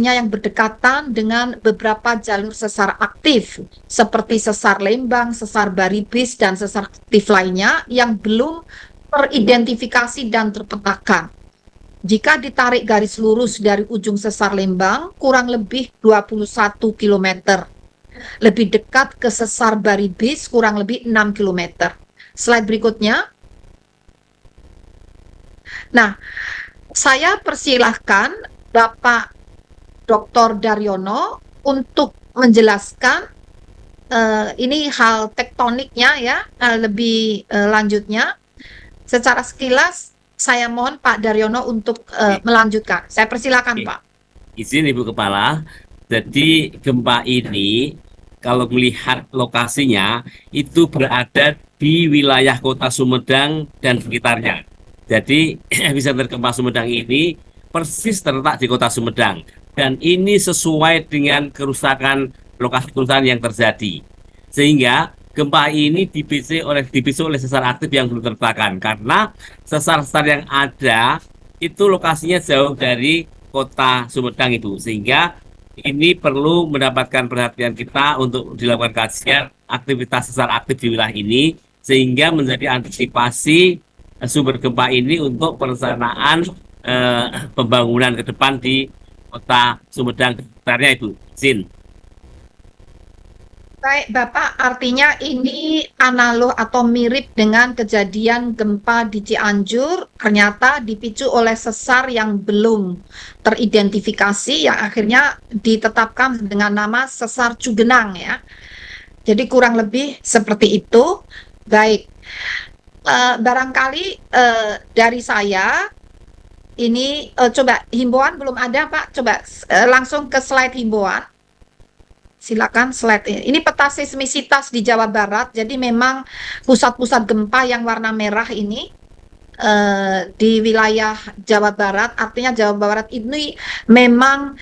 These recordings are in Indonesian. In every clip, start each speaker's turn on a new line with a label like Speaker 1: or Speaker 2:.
Speaker 1: yang berdekatan dengan beberapa jalur sesar aktif seperti sesar Lembang, sesar Baribis, dan sesar aktif lainnya yang belum teridentifikasi dan terpetakan. Jika ditarik garis lurus dari ujung sesar Lembang, kurang lebih 21 km. Lebih dekat ke sesar Baribis, kurang lebih 6 km. Slide berikutnya. Nah, saya persilahkan Bapak Dr. Daryono untuk menjelaskan ini hal tektoniknya ya, lebih lanjutnya. Secara sekilas saya mohon Pak Daryono untuk melanjutkan. Saya persilakan Pak.
Speaker 2: Izin Ibu Kepala, jadi gempa ini kalau melihat lokasinya itu berada di wilayah Kota Sumedang dan sekitarnya. Jadi epicenter gempa Sumedang ini persis terletak di Kota Sumedang. Dan ini sesuai dengan kerusakan lokasi kerusakan yang terjadi. Sehingga gempa ini dipicu oleh sesar aktif yang belum terpetakan. Karena sesar-sesar yang ada itu lokasinya jauh dari Kota Sumedang itu. Sehingga ini perlu mendapatkan perhatian kita untuk dilakukan kajian aktivitas sesar aktif di wilayah ini. Sehingga menjadi antisipasi sumber gempa ini untuk perencanaan pembangunan ke depan di Kota Sumedang sekitarnya itu. Izin.
Speaker 1: Baik, Bapak, artinya ini analog atau mirip dengan kejadian gempa di Cianjur, ternyata dipicu oleh sesar yang belum teridentifikasi, yang akhirnya ditetapkan dengan nama sesar Cugenang ya. Jadi kurang lebih seperti itu. Baik, barangkali dari saya, ini coba himbauan belum ada Pak, coba langsung ke slide himbauan. Silakan slide ini. Ini peta seismisitas di Jawa Barat. Jadi memang pusat-pusat gempa yang warna merah ini di wilayah Jawa Barat. Artinya Jawa Barat ini memang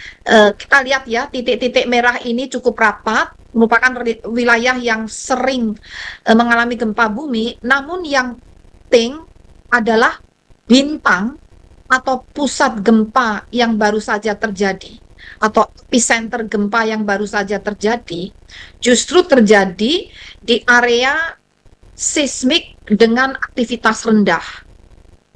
Speaker 1: kita lihat ya, titik-titik merah ini cukup rapat, merupakan wilayah yang sering mengalami gempa bumi. Namun yang penting adalah bintang atau pusat gempa yang baru saja terjadi, atau epicenter gempa yang baru saja terjadi, justru terjadi di area seismik dengan aktivitas rendah,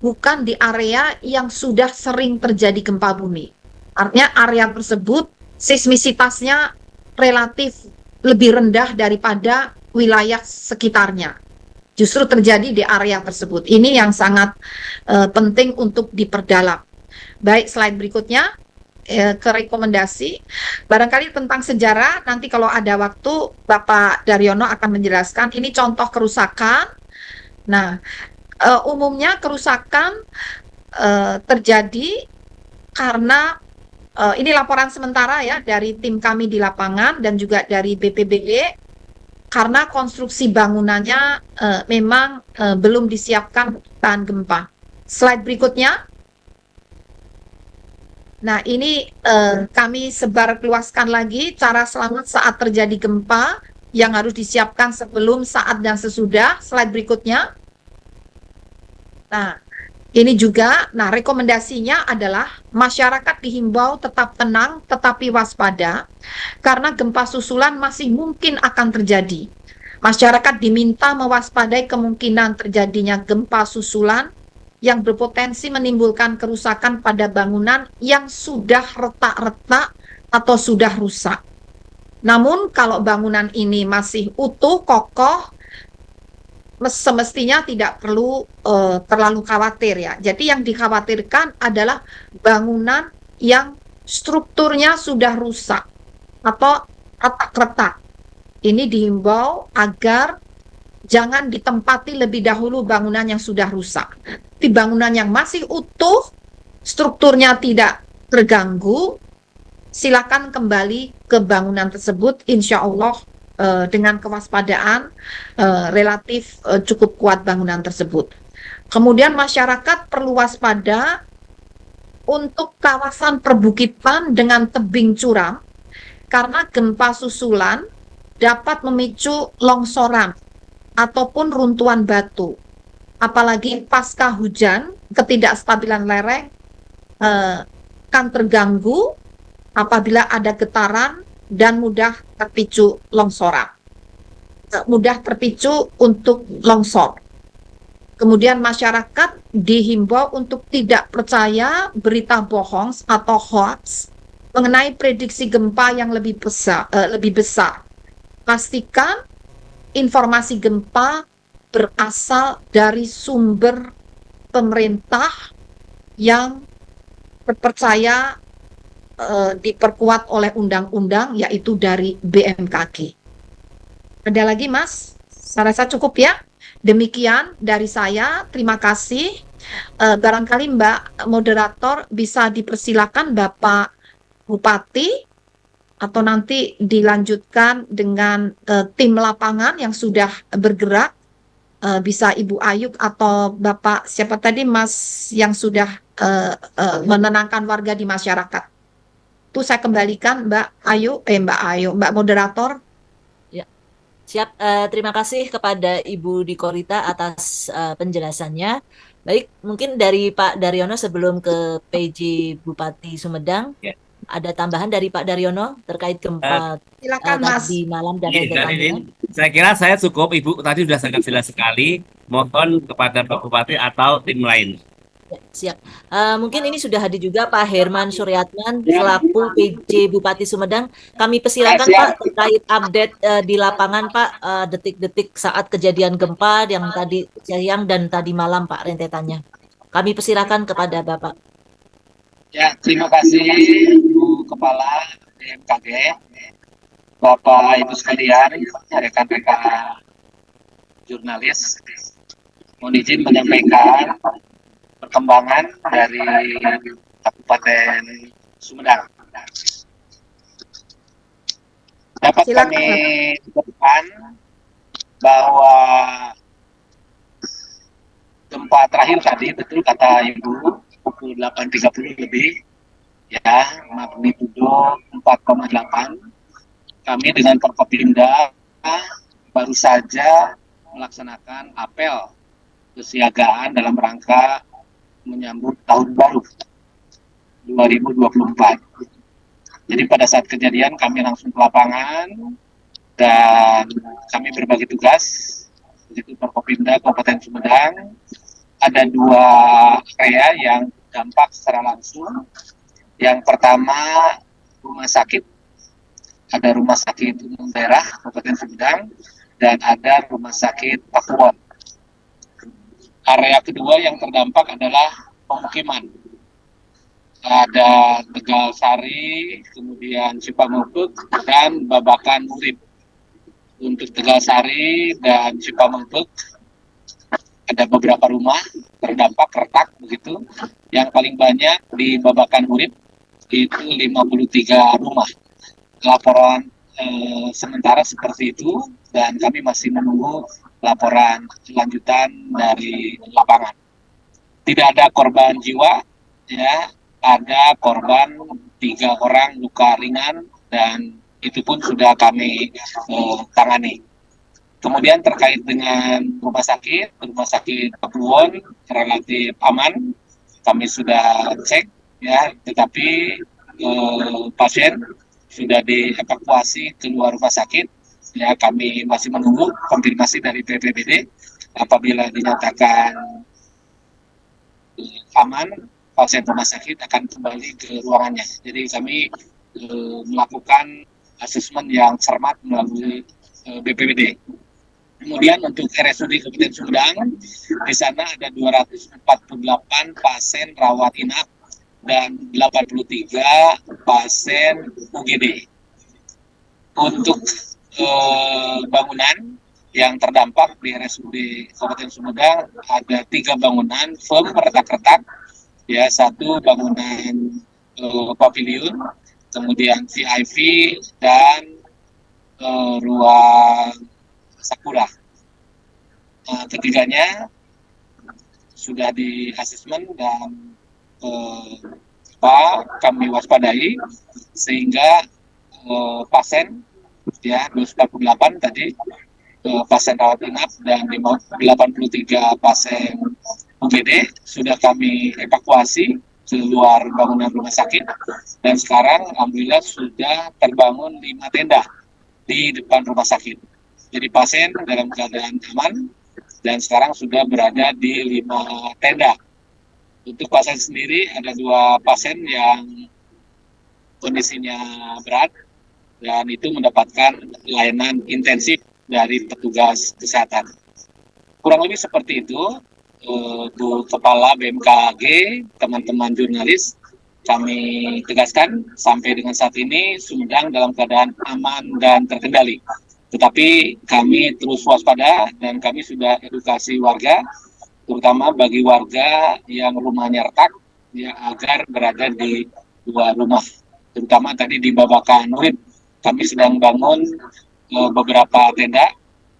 Speaker 1: bukan di area yang sudah sering terjadi gempa bumi. Artinya area tersebut seismisitasnya relatif lebih rendah daripada wilayah sekitarnya. Justru terjadi di area tersebut. Ini yang sangat penting untuk diperdalam. Baik, slide berikutnya. Ke rekomendasi, barangkali tentang sejarah nanti kalau ada waktu Bapak Daryono akan menjelaskan. Ini contoh kerusakan. Nah, umumnya kerusakan terjadi karena ini laporan sementara ya dari tim kami di lapangan dan juga dari BPBD, karena konstruksi bangunannya memang belum disiapkan tahan gempa. Slide berikutnya. Nah, ini kami sebarluaskan lagi cara selamat saat terjadi gempa yang harus disiapkan sebelum, saat, dan sesudah. Slide berikutnya. Nah, ini juga, rekomendasinya adalah masyarakat dihimbau tetap tenang, tetapi waspada, karena gempa susulan masih mungkin akan terjadi. Masyarakat diminta mewaspadai kemungkinan terjadinya gempa susulan yang berpotensi menimbulkan kerusakan pada bangunan yang sudah retak-retak atau sudah rusak. Namun kalau bangunan ini masih utuh, kokoh, semestinya tidak perlu terlalu khawatir ya. Jadi yang dikhawatirkan adalah bangunan yang strukturnya sudah rusak atau retak-retak. Ini dihimbau agar jangan ditempati lebih dahulu bangunan yang sudah rusak. Di bangunan yang masih utuh, strukturnya tidak terganggu, silakan kembali ke bangunan tersebut, insya Allah dengan kewaspadaan relatif cukup kuat bangunan tersebut. Kemudian masyarakat perlu waspada untuk kawasan perbukitan dengan tebing curam, karena gempa susulan dapat memicu longsoran ataupun runtuhan batu. Apalagi pasca hujan, ketidakstabilan lereng akan terganggu apabila ada getaran dan mudah terpicu longsoran, mudah terpicu untuk longsor. Kemudian masyarakat dihimbau untuk tidak percaya berita bohong atau hoax mengenai prediksi gempa yang lebih besar. Pastikan informasi gempa berasal dari sumber pemerintah yang terpercaya, diperkuat oleh undang-undang, yaitu dari BMKG. Ada lagi, Mas? Saya rasa cukup ya. Demikian dari saya. Terima kasih. Barangkali Mbak Moderator bisa dipersilakan Bapak Bupati, atau nanti dilanjutkan dengan tim lapangan yang sudah bergerak. Bisa Ibu Ayu atau Bapak siapa tadi, Mas, yang sudah menenangkan warga di masyarakat. Itu saya kembalikan Mbak Moderator.
Speaker 3: Siap, terima kasih kepada Ibu Dikorita atas penjelasannya. Baik, mungkin dari Pak Daryono sebelum ke PJ Bupati Sumedang, ada tambahan dari Pak Daryono terkait gempa
Speaker 1: Silakan, Mas.
Speaker 3: tadi malam dan
Speaker 2: Ini, saya kira saya cukup, Ibu tadi sudah sangat jelas sekali. Mohon kepada Pak Bupati atau tim lain.
Speaker 3: Ya, siap. Mungkin ini sudah hadir juga Pak Herman Suryatman selaku PJ Bupati Sumedang. Kami persilakan Pak terkait update di lapangan Pak, detik-detik saat kejadian gempa yang tadi siang dan tadi malam Pak, rentetannya. Kami persilakan kepada Bapak.
Speaker 4: Ya, terima kasih Bu Kepala BMKG, Bapak Ibu sekalian, rekan-rekan jurnalis. Mohon izin menyampaikan perkembangan dari Kabupaten Sumedang. Dapat kami sampaikan bahwa gempa terakhir tadi, betul kata Ibu, pukul 8.30 lebih, ya, magnitudo 4,8. Kami dengan Forkopimda baru saja melaksanakan apel kesiagaan dalam rangka menyambut tahun baru 2024. Jadi pada saat kejadian kami langsung ke lapangan dan kami berbagi tugas. Begitu Forkopimda Kabupaten Sumedang, ada 2 area yang dampak secara langsung. Yang pertama rumah sakit, ada rumah sakit umum daerah Kabupaten Sumedang dan ada rumah sakit Pakuwon. Area kedua yang terdampak adalah pemukiman. Ada Tegal Sari, kemudian Cipamengpeuk, dan Babakan Urip. Untuk Tegal Sari dan Cipamengpeuk ada beberapa rumah terdampak retak begitu. Yang paling banyak di Babakan Urip itu 53 rumah. Laporan sementara seperti itu dan kami masih menunggu laporan lanjutan dari lapangan. Tidak ada korban jiwa, ya, ada korban 3 orang luka ringan dan itu pun sudah kami tangani. Kemudian terkait dengan rumah sakit Pakuwon relatif aman, kami sudah cek, ya, tetapi pasien sudah dievakuasi keluar rumah sakit. Ya, kami masih menunggu konfirmasi dari BPBD. Apabila dinyatakan aman, pasien rumah sakit akan kembali ke ruangannya. Jadi kami melakukan asesmen yang cermat melalui BPBD. Kemudian untuk RSUD Kabupaten Sumedang, di sana ada 248 pasien rawat inap dan 83 pasien UGD. Untuk bangunan yang terdampak di RSUD Kabupaten Sumedang ada 3 bangunan firm retak-retak, ya, 1 bangunan pavilion, kemudian VIP dan ruang sakura. Ketiganya sudah di asesmen dan kami waspadai sehingga pasien, ya, 248 tadi pasien rawat inap dan 83 pasien UGD sudah kami evakuasi keluar bangunan rumah sakit, dan sekarang alhamdulillah sudah terbangun 5 tenda di depan rumah sakit. Jadi pasien dalam keadaan aman dan sekarang sudah berada di 5 tenda. Untuk pasien sendiri ada 2 pasien yang kondisinya berat dan itu mendapatkan layanan intensif dari petugas kesehatan. Kurang lebih seperti itu. Bu Kepala BMKG, teman-teman jurnalis, kami tegaskan sampai dengan saat ini Sumedang dalam keadaan aman dan terkendali. Tetapi kami terus waspada dan kami sudah edukasi warga, terutama bagi warga yang rumahnya retak, ya, agar berada di luar rumah. Terutama tadi di Babakan Urip, kami sedang bangun beberapa tenda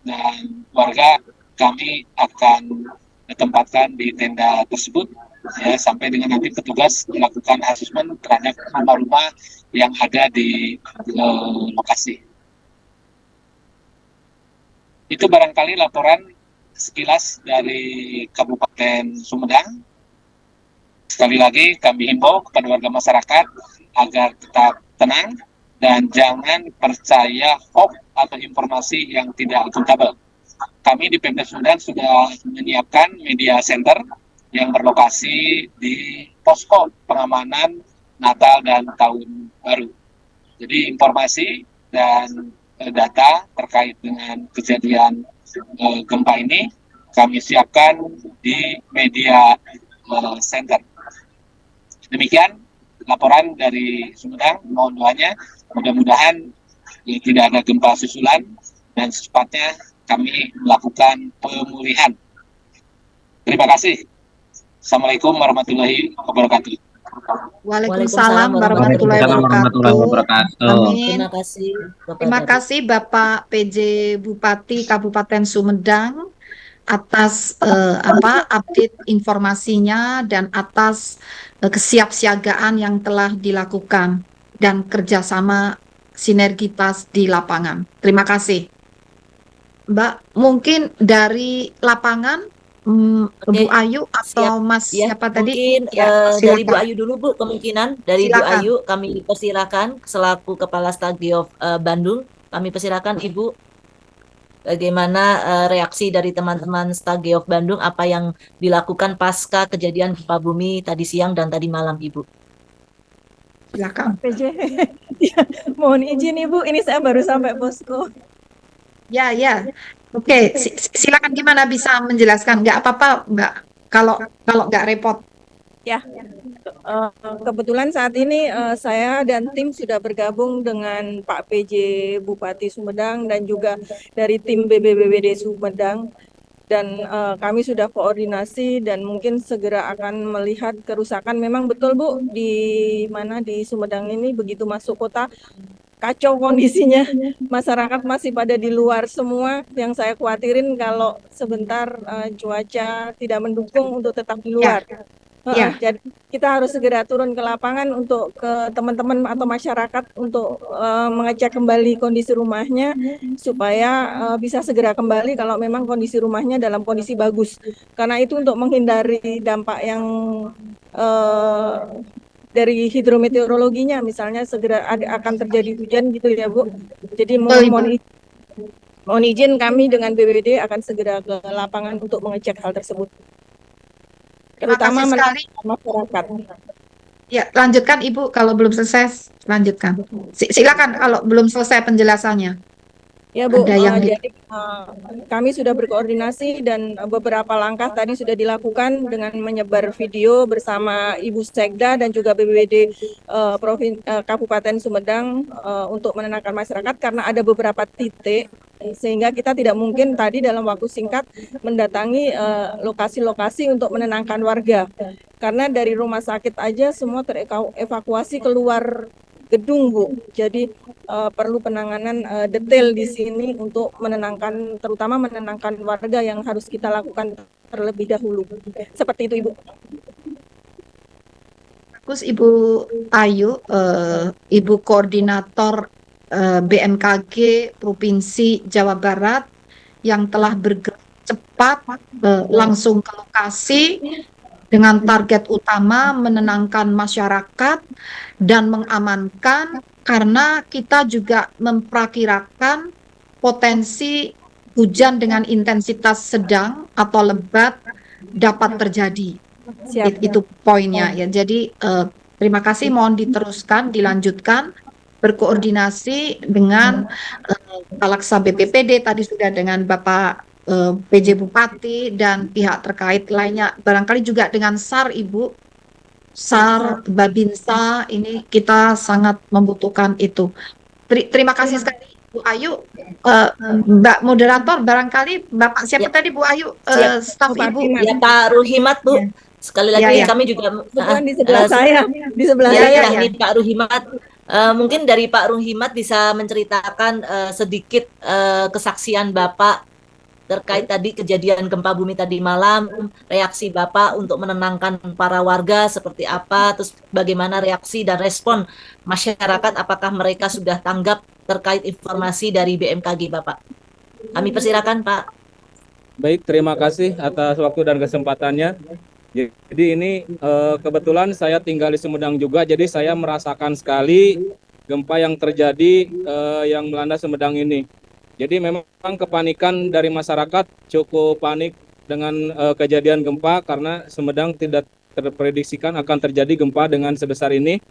Speaker 4: dan warga kami akan ditempatkan di tenda tersebut ya, sampai dengan nanti petugas melakukan asesmen terhadap rumah-rumah yang ada di lokasi. Itu barangkali laporan sekilas dari Kabupaten Sumedang. Sekali lagi kami himbau kepada warga masyarakat agar tetap tenang dan jangan percaya hoax atau informasi yang tidak akuntabel. Kami di Pemda Sumedang sudah menyiapkan media center yang berlokasi di posko pengamanan Natal dan Tahun Baru. Jadi informasi dan data terkait dengan kejadian gempa ini kami siapkan di media center. Demikian laporan dari Sumedang. Mohon doanya, mudah-mudahan tidak ada gempa susulan dan secepatnya kami melakukan pemulihan. Terima kasih. Assalamualaikum warahmatullahi wabarakatuh.
Speaker 1: Waalaikumsalam warahmatullahi wabarakatuh. Amin.
Speaker 3: Terima kasih, Bapak.
Speaker 1: Terima kasih Bapak PJ Bupati Kabupaten Sumedang atas update informasinya dan atas kesiapsiagaan yang telah dilakukan dan kerjasama sinergitas di lapangan. Terima kasih. Mbak, mungkin dari lapangan, Bu Ayu atau
Speaker 3: Siap.
Speaker 1: Mas
Speaker 3: Ya,
Speaker 1: siapa tadi?
Speaker 3: mungkin
Speaker 1: Ya,
Speaker 3: dari Bu
Speaker 1: silakan.
Speaker 3: Ayu dulu, Bu, kemungkinan dari Bu
Speaker 1: Silakan.
Speaker 3: Ayu kami persilakan selaku Kepala Stagiof Bandung. Kami persilakan Ibu, bagaimana reaksi dari teman-teman Stagiof Bandung apa yang dilakukan pasca kejadian gempa bumi tadi siang dan tadi malam, Ibu.
Speaker 1: Silakan.
Speaker 5: PJ. Ya, mohon izin Ibu, ini saya baru sampai posko.
Speaker 1: Ya, ya. Oke, silakan, gimana bisa menjelaskan? Nggak apa-apa, Mbak. Kalau nggak repot.
Speaker 5: Ya, kebetulan saat ini saya dan tim sudah bergabung dengan Pak PJ Bupati Sumedang dan juga dari tim BPBD Sumedang. Dan kami sudah koordinasi dan mungkin segera akan melihat kerusakan. Memang betul Bu, di mana di Sumedang ini begitu masuk kota kacau kondisinya, masyarakat masih pada di luar semua. Yang saya khawatirin kalau sebentar cuaca tidak mendukung untuk tetap di luar.
Speaker 1: Ya.
Speaker 5: Jadi kita harus segera turun ke lapangan untuk ke teman-teman atau masyarakat untuk mengecek kembali kondisi rumahnya supaya bisa segera kembali kalau memang kondisi rumahnya dalam kondisi bagus. Karena itu untuk menghindari dampak yang dari hidrometeorologinya, misalnya segera akan terjadi hujan gitu ya Bu. Jadi mohon izin kami dengan BPBD akan segera ke lapangan untuk mengecek hal tersebut. Terutama
Speaker 1: sekali.
Speaker 5: masyarakat.
Speaker 1: Ya, lanjutkan Ibu, kalau belum selesai lanjutkan. Silakan kalau belum selesai penjelasannya.
Speaker 5: Ya Bu,
Speaker 1: Ada yang
Speaker 5: jadi kami sudah berkoordinasi dan beberapa langkah tadi sudah dilakukan dengan menyebar video bersama Ibu Sekda dan juga BPBD Kabupaten Sumedang untuk menenangkan masyarakat karena ada beberapa titik sehingga kita tidak mungkin tadi dalam waktu singkat mendatangi lokasi-lokasi untuk menenangkan warga. Karena dari rumah sakit aja semua terevakuasi keluar gedung Bu, jadi perlu penanganan detail di sini untuk menenangkan, terutama menenangkan warga yang harus kita lakukan terlebih dahulu. Seperti itu Ibu.
Speaker 1: Bagus Ibu Ayu, Ibu Koordinator BMKG Provinsi Jawa Barat yang telah bergerak cepat langsung ke lokasi dengan target utama menenangkan masyarakat dan mengamankan, karena kita juga memperkirakan potensi hujan dengan intensitas sedang atau lebat dapat terjadi.
Speaker 5: Siap.
Speaker 1: Itu poinnya ya. Jadi terima kasih, mohon diteruskan, dilanjutkan, berkoordinasi dengan Kalaksa BPPD tadi sudah dengan Bapak PJ Bupati dan pihak terkait lainnya, barangkali juga dengan SAR, Ibu, SAR, Babinsa, ini kita sangat membutuhkan itu. Terima kasih sekali Bu Ayu. Mbak moderator, barangkali Bapak siapa
Speaker 3: Ya.
Speaker 1: tadi Bu Ayu,
Speaker 3: Siap.
Speaker 1: staf
Speaker 5: Pak
Speaker 1: Ibu.
Speaker 5: Ruhimat.
Speaker 3: Ya Pak Ruhimat Bu,
Speaker 1: Ya.
Speaker 3: sekali
Speaker 1: Ya,
Speaker 3: lagi
Speaker 1: ya.
Speaker 3: kami juga
Speaker 5: Kebetulan di sebelah saya, di sebelah
Speaker 1: Ya,
Speaker 3: ya,
Speaker 5: saya.
Speaker 1: ya, ya.
Speaker 3: ini Pak Ruhimat. Mungkin dari Pak Ruhimat bisa menceritakan sedikit kesaksian Bapak terkait tadi kejadian gempa bumi tadi malam, reaksi Bapak untuk menenangkan para warga seperti apa, terus bagaimana reaksi dan respon masyarakat, apakah mereka sudah tanggap terkait informasi dari BMKG Bapak. Kami persilakan Pak.
Speaker 6: Baik, terima kasih atas waktu dan kesempatannya. Jadi ini kebetulan saya tinggal di Sumedang juga, jadi saya merasakan sekali gempa yang terjadi yang melanda Sumedang ini. Jadi memang kepanikan dari masyarakat cukup panik dengan kejadian gempa karena Sumedang tidak terprediksikan akan terjadi gempa dengan sebesar ini.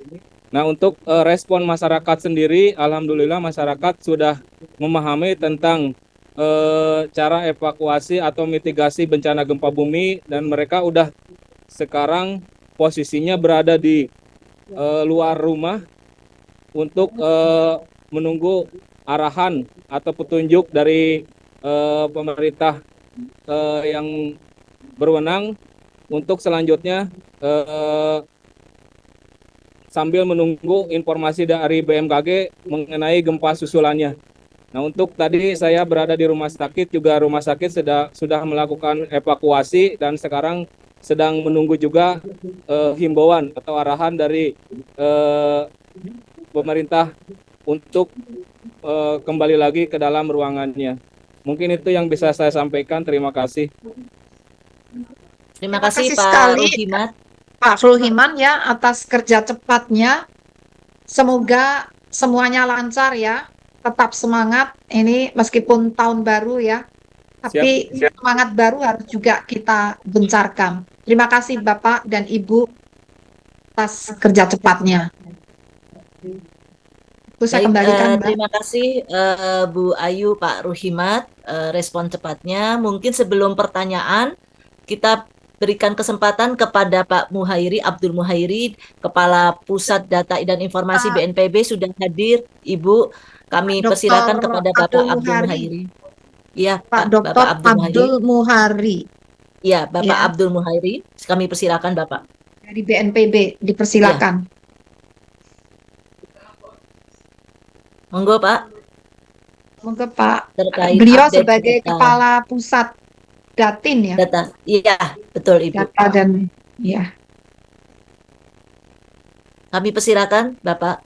Speaker 6: Nah, untuk respon masyarakat sendiri, alhamdulillah masyarakat sudah memahami tentang cara evakuasi atau mitigasi bencana gempa bumi, dan mereka udah sekarang posisinya berada di luar rumah untuk menunggu arahan atau petunjuk dari pemerintah yang berwenang untuk selanjutnya sambil menunggu informasi dari BMKG mengenai gempa susulannya. Nah, untuk tadi saya berada di rumah sakit, juga rumah sakit sudah melakukan evakuasi dan sekarang sedang menunggu juga himbauan atau arahan dari pemerintah untuk kembali lagi ke dalam ruangannya. Mungkin itu yang bisa saya sampaikan. Terima kasih.
Speaker 3: Terima kasih Pak
Speaker 1: sekali,
Speaker 3: Ruhimat.
Speaker 1: Pak Ruhiman ya, atas kerja cepatnya. Semoga semuanya lancar ya. Tetap semangat, ini meskipun tahun baru ya, tapi semangat baru harus juga kita gencarkan. Terima kasih Bapak dan Ibu atas kerja cepatnya. Itu saya
Speaker 3: Baik,
Speaker 1: kembalikan, Mbak.
Speaker 3: terima kasih Bu Ayu, Pak Ruhimat, respon cepatnya. Mungkin sebelum pertanyaan, kita berikan kesempatan kepada Pak Muhairi, Abdul Muhairi, Kepala Pusat Data dan Informasi BNPB sudah hadir. Ibu, kami
Speaker 1: Dr.
Speaker 3: persilakan kepada Bapak
Speaker 1: Abdul
Speaker 3: Abdul
Speaker 1: Muhari.
Speaker 3: Muhairi. Iya,
Speaker 1: Pak Dr. Abdul Muhari.
Speaker 3: Iya, Bapak
Speaker 1: Ya.
Speaker 3: Abdul Muhairi, kami persilakan Bapak.
Speaker 1: Dari BNPB, dipersilakan.
Speaker 3: Monggo Pak,
Speaker 1: Monggo Pak.
Speaker 3: terkait
Speaker 1: Beliau
Speaker 3: update
Speaker 1: sebagai
Speaker 3: data.
Speaker 1: Kepala Pusat Datin ya,
Speaker 3: Data. Iya, betul Ibu.
Speaker 1: data dan ya.
Speaker 3: Kami persilakan Bapak.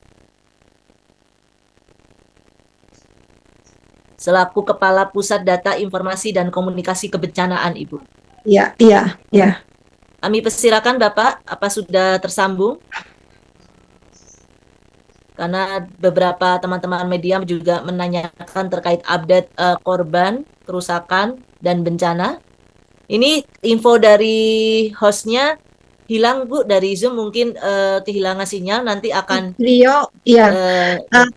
Speaker 3: Selaku Kepala Pusat Data Informasi dan Komunikasi Kebencanaan Ibu.
Speaker 1: Iya, iya, iya.
Speaker 3: Kami persilakan Bapak, apa sudah tersambung? Karena beberapa teman-teman media juga menanyakan terkait update korban, kerusakan, dan bencana. Ini info dari hostnya hilang Bu, dari Zoom mungkin kehilangan sinyal, nanti akan
Speaker 1: Beliau, iya.
Speaker 3: eh,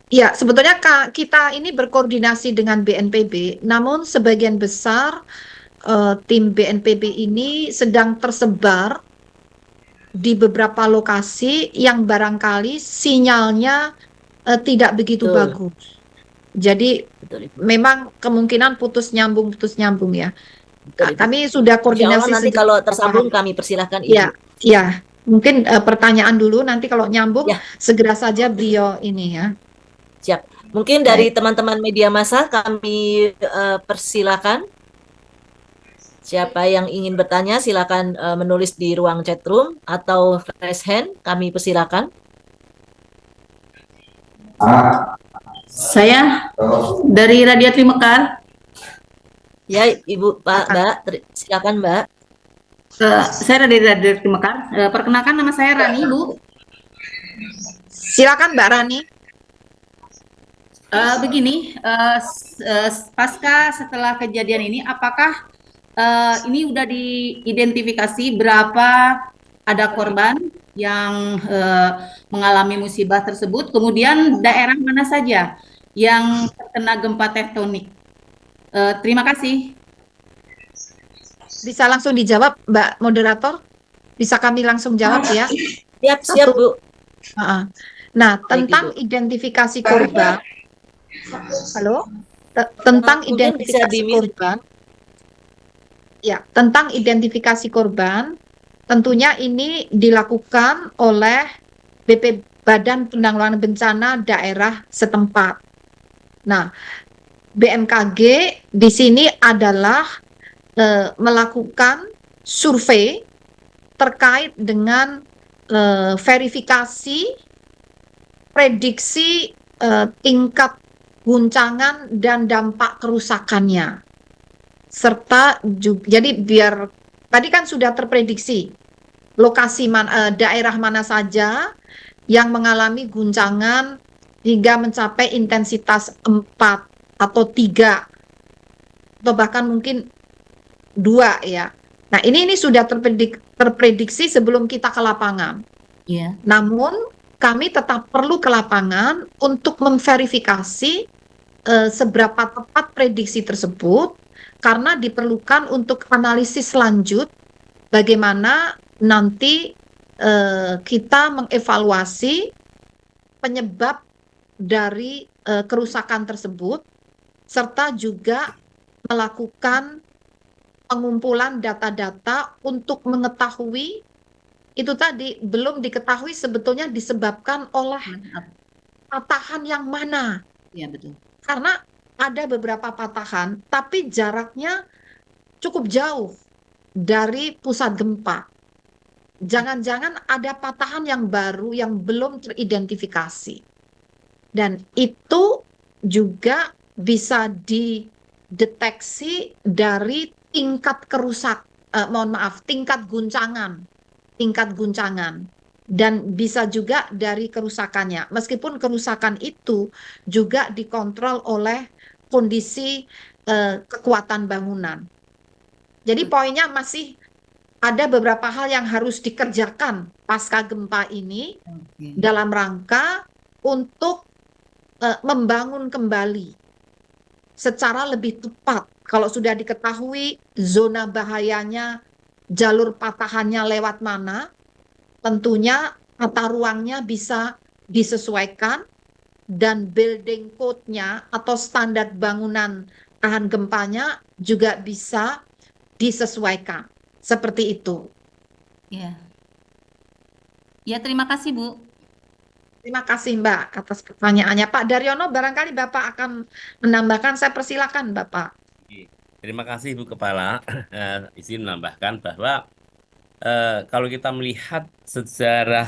Speaker 1: Ya, sebetulnya kita ini berkoordinasi dengan BNPB, namun sebagian besar tim BNPB ini sedang tersebar di beberapa lokasi yang barangkali sinyalnya tidak begitu
Speaker 3: Betul.
Speaker 1: bagus. Jadi
Speaker 3: betul Ibu.
Speaker 1: memang kemungkinan putus nyambung ya.
Speaker 3: Betul, Ibu.
Speaker 1: Kami sudah
Speaker 3: Insya
Speaker 1: koordinasi
Speaker 3: Allah nanti
Speaker 1: sejak
Speaker 3: kalau
Speaker 1: beberapa
Speaker 3: tersambung
Speaker 1: hari.
Speaker 3: kami persilahkan Ibu.
Speaker 1: Ya, ya. Mungkin pertanyaan dulu, nanti kalau nyambung
Speaker 3: Ya.
Speaker 1: segera saja beliau ini ya.
Speaker 3: Siap. Mungkin dari teman-teman media massa kami persilakan. Siapa yang ingin bertanya silakan menulis di ruang chat room atau raise hand, kami persilakan.
Speaker 7: Saya dari Radiatri Mekar.
Speaker 3: Ya, Ibu, Pak, Mbak, silakan Mbak.
Speaker 7: Saya dari Mekar. Perkenalkan nama saya Rani, Bu.
Speaker 1: Silakan Mbak Rani.
Speaker 7: Begini, pasca setelah kejadian ini, apakah ini udah diidentifikasi berapa ada korban yang mengalami musibah tersebut, kemudian daerah mana saja yang terkena gempa tektonik? Terima kasih.
Speaker 1: Bisa langsung dijawab Mbak Moderator? Bisa kami langsung jawab ya?
Speaker 3: Siap, Bu.
Speaker 1: Nah,
Speaker 3: Baik,
Speaker 1: tentang
Speaker 3: Ibu.
Speaker 1: identifikasi korban, halo, tentang
Speaker 3: Mungkin bisa
Speaker 1: identifikasi
Speaker 3: di-mute.
Speaker 1: korban, ya, tentang identifikasi korban, tentunya ini dilakukan oleh Badan Penanggulangan Bencana daerah setempat. Nah, BMKG di sini adalah melakukan survei terkait dengan verifikasi prediksi tingkat guncangan dan dampak kerusakannya. Serta juga, jadi biar tadi kan sudah terprediksi lokasi daerah mana saja yang mengalami guncangan hingga mencapai intensitas 4 atau 3 atau bahkan mungkin 2 ya. Nah, ini sudah terprediksi sebelum kita ke lapangan.
Speaker 7: Iya.
Speaker 1: Namun kami tetap perlu ke lapangan untuk memverifikasi seberapa tepat prediksi tersebut karena diperlukan untuk analisis lanjut bagaimana nanti kita mengevaluasi penyebab dari kerusakan tersebut serta juga melakukan pengumpulan data-data untuk mengetahui itu tadi belum diketahui sebetulnya disebabkan oleh patahan yang mana.
Speaker 7: Iya, betul.
Speaker 1: Karena ada beberapa patahan, tapi jaraknya cukup jauh dari pusat gempa. Jangan-jangan ada patahan yang baru yang belum teridentifikasi. Dan itu juga bisa dideteksi dari tingkat tingkat guncangan. Dan bisa juga dari kerusakannya. Meskipun kerusakan itu juga dikontrol oleh kondisi kekuatan bangunan. Jadi poinnya masih ada beberapa hal yang harus dikerjakan pasca gempa ini dalam rangka untuk membangun kembali secara lebih tepat. Kalau sudah diketahui zona bahayanya, jalur patahannya lewat mana, tentunya tata ruangnya bisa disesuaikan dan building code-nya atau standar bangunan tahan gempanya juga bisa disesuaikan. Seperti itu.
Speaker 7: Iya. Ya, terima kasih, Bu.
Speaker 1: Terima kasih Mbak atas pertanyaannya. Pak Daryono, barangkali Bapak akan menambahkan, saya persilakan Bapak.
Speaker 2: Terima kasih Bu Kepala. Izin menambahkan bahwa kalau kita melihat sejarah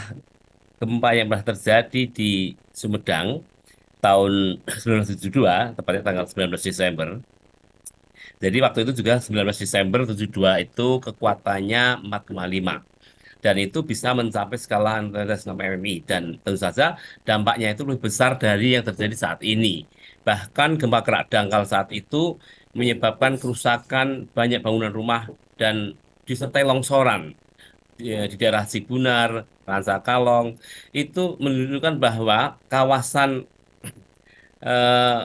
Speaker 2: gempa yang pernah terjadi di Sumedang tahun 1972, tepatnya tanggal 19 Desember. Jadi waktu itu juga 19 Desember 72 itu kekuatannya 4,5. Dan itu bisa mencapai skala intensitas 6 MMI. Dan tentu saja dampaknya itu lebih besar dari yang terjadi saat ini. Bahkan gempa kerak dangkal saat itu menyebabkan kerusakan banyak bangunan rumah dan disertai longsoran di daerah Cibunar, Rancakalong. Itu menunjukkan bahwa kawasan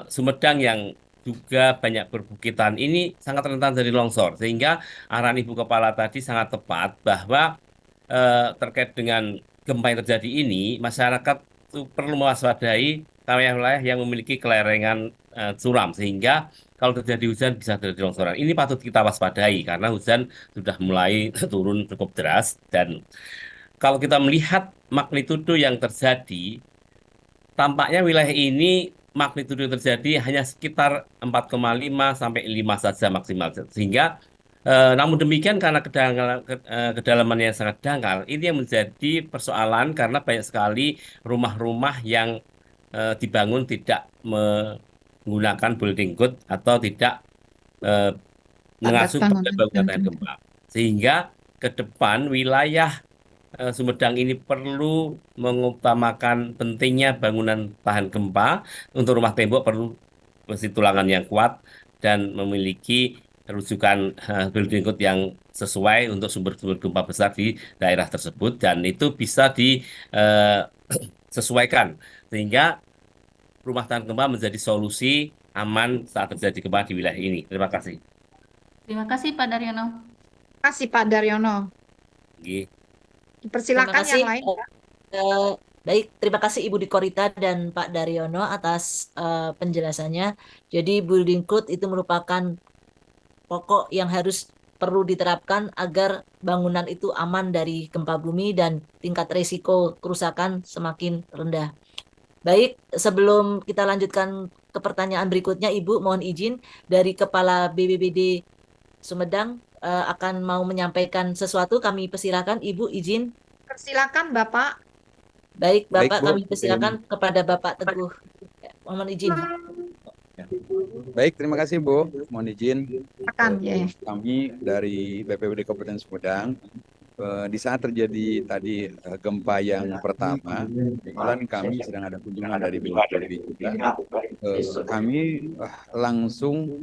Speaker 2: Sumedang yang juga banyak perbukitan ini sangat rentan dari longsor. Sehingga arahan Ibu Kepala tadi sangat tepat bahwa terkait dengan gempa yang terjadi ini, masyarakat itu perlu mewaspadai wilayah-wilayah yang memiliki kelerengan curam, sehingga kalau terjadi hujan bisa terjadi longsoran. Ini patut kita waspadai karena hujan sudah mulai turun cukup deras, dan kalau kita melihat magnitudo yang terjadi, tampaknya wilayah ini magnitudo yang terjadi hanya sekitar 4,5 sampai 5 saja maksimal, sehingga namun demikian karena kedalamannya yang sangat dangkal, ini yang menjadi persoalan karena banyak sekali rumah-rumah yang dibangun tidak menggunakan building code atau tidak mengacu pada bangunan tahan gempa. Sehingga ke depan wilayah Sumedang ini perlu mengutamakan pentingnya bangunan tahan gempa. Untuk rumah tembok perlu besi tulangan yang kuat dan memiliki rujukan building code yang sesuai untuk sumber-sumber gempa besar di daerah tersebut, dan itu bisa disesuaikan sehingga rumah tahan gempa menjadi solusi aman saat terjadi gempa di wilayah ini. Terima kasih.
Speaker 7: Terima kasih Pak Daryono.
Speaker 1: Terima kasih Pak Daryono.
Speaker 2: Nggih.
Speaker 3: Terima
Speaker 1: Dipersilakan
Speaker 3: kasih.
Speaker 1: yang lain.
Speaker 3: Baik, terima kasih Ibu Dikorita dan Pak Daryono atas penjelasannya. Jadi building code itu merupakan pokok yang perlu diterapkan agar bangunan itu aman dari gempa bumi dan tingkat risiko kerusakan semakin rendah. Baik, sebelum kita lanjutkan ke pertanyaan berikutnya, Ibu mohon izin dari Kepala BPBD Sumedang akan mau menyampaikan sesuatu. Kami persilakan, Ibu izin.
Speaker 1: Persilakan Bapak.
Speaker 3: Baik, Bapak,
Speaker 8: Bu.
Speaker 3: kami persilakan kepada Bapak Teguh. Mohon izin.
Speaker 8: Baik, terima kasih Bu. Mohon izin
Speaker 1: Silakan ya.
Speaker 8: kami dari BPBD Kabupaten Sumedang di saat terjadi tadi gempa yang pertama, kebetulan kami sedang ada kunjungan dari BPBD juga. Kami langsung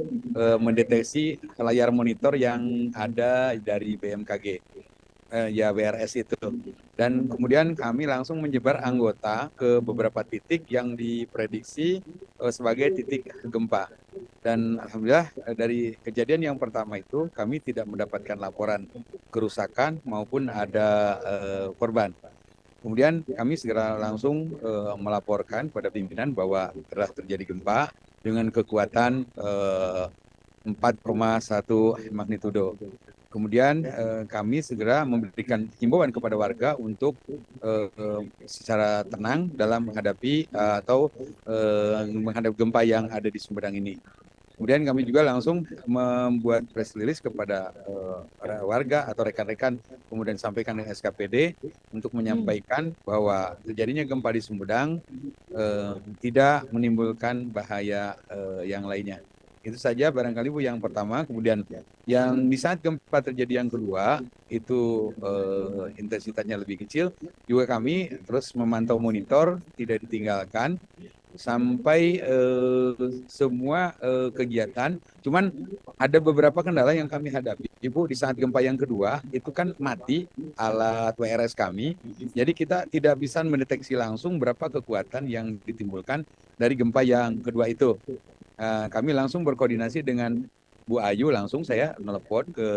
Speaker 8: mendeteksi layar monitor yang ada dari BMKG. Ya WRS itu, dan kemudian kami langsung menyebar anggota ke beberapa titik yang diprediksi sebagai titik gempa, dan alhamdulillah dari kejadian yang pertama itu kami tidak mendapatkan laporan kerusakan maupun ada korban. Kemudian kami segera langsung melaporkan pada pimpinan bahwa telah terjadi gempa dengan kekuatan 4,1 magnitudo. Kemudian kami segera memberikan himbauan kepada warga untuk secara tenang dalam menghadapi menghadapi gempa yang ada di Sumedang ini. Kemudian kami juga langsung membuat press release kepada warga atau rekan-rekan, kemudian sampaikan ke SKPD untuk menyampaikan bahwa terjadinya gempa di Sumedang tidak menimbulkan bahaya yang lainnya. Itu saja barangkali Bu yang pertama. Kemudian yang di saat gempa terjadi yang kedua itu intensitasnya lebih kecil, juga kami terus memantau monitor, tidak ditinggalkan sampai semua kegiatan. Cuman ada beberapa kendala yang kami hadapi, Ibu. Di saat gempa yang kedua itu kan mati alat WRS kami, jadi kita tidak bisa mendeteksi langsung berapa kekuatan yang ditimbulkan dari gempa yang kedua itu. Kami langsung berkoordinasi dengan Bu Ayu, langsung saya telepon ke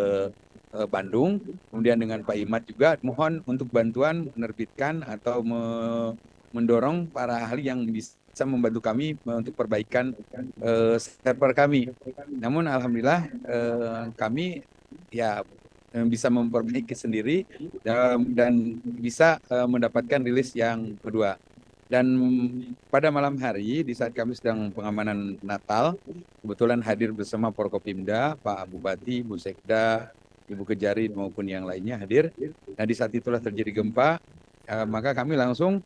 Speaker 8: Bandung, kemudian dengan Pak Imat juga mohon untuk bantuan menerbitkan atau mendorong para ahli yang bisa membantu kami untuk perbaikan server kami. Namun alhamdulillah kami ya bisa memperbaiki sendiri dan bisa mendapatkan rilis yang kedua. Dan pada malam hari di saat kami sedang pengamanan Natal, kebetulan hadir bersama Forkopimda, Pak Bupati, Bu Sekda, Ibu Kejari maupun yang lainnya hadir. Nah di saat itulah terjadi gempa, maka kami langsung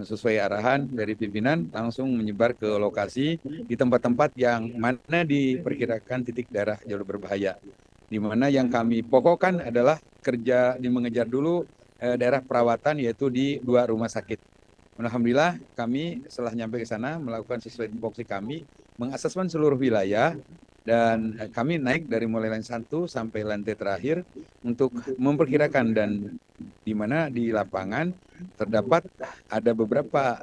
Speaker 8: sesuai arahan dari pimpinan langsung menyebar ke lokasi di tempat-tempat yang mana diperkirakan titik daerah jalur berbahaya. Di mana yang kami pokokkan adalah mengejar dulu daerah perawatan, yaitu di 2 rumah sakit. Alhamdulillah kami setelah nyampe ke sana melakukan sesuai tupoksi kami, mengasesmen seluruh wilayah, dan kami naik dari mulai lantai 1 sampai lantai terakhir untuk memperkirakan, dan di mana di lapangan terdapat ada beberapa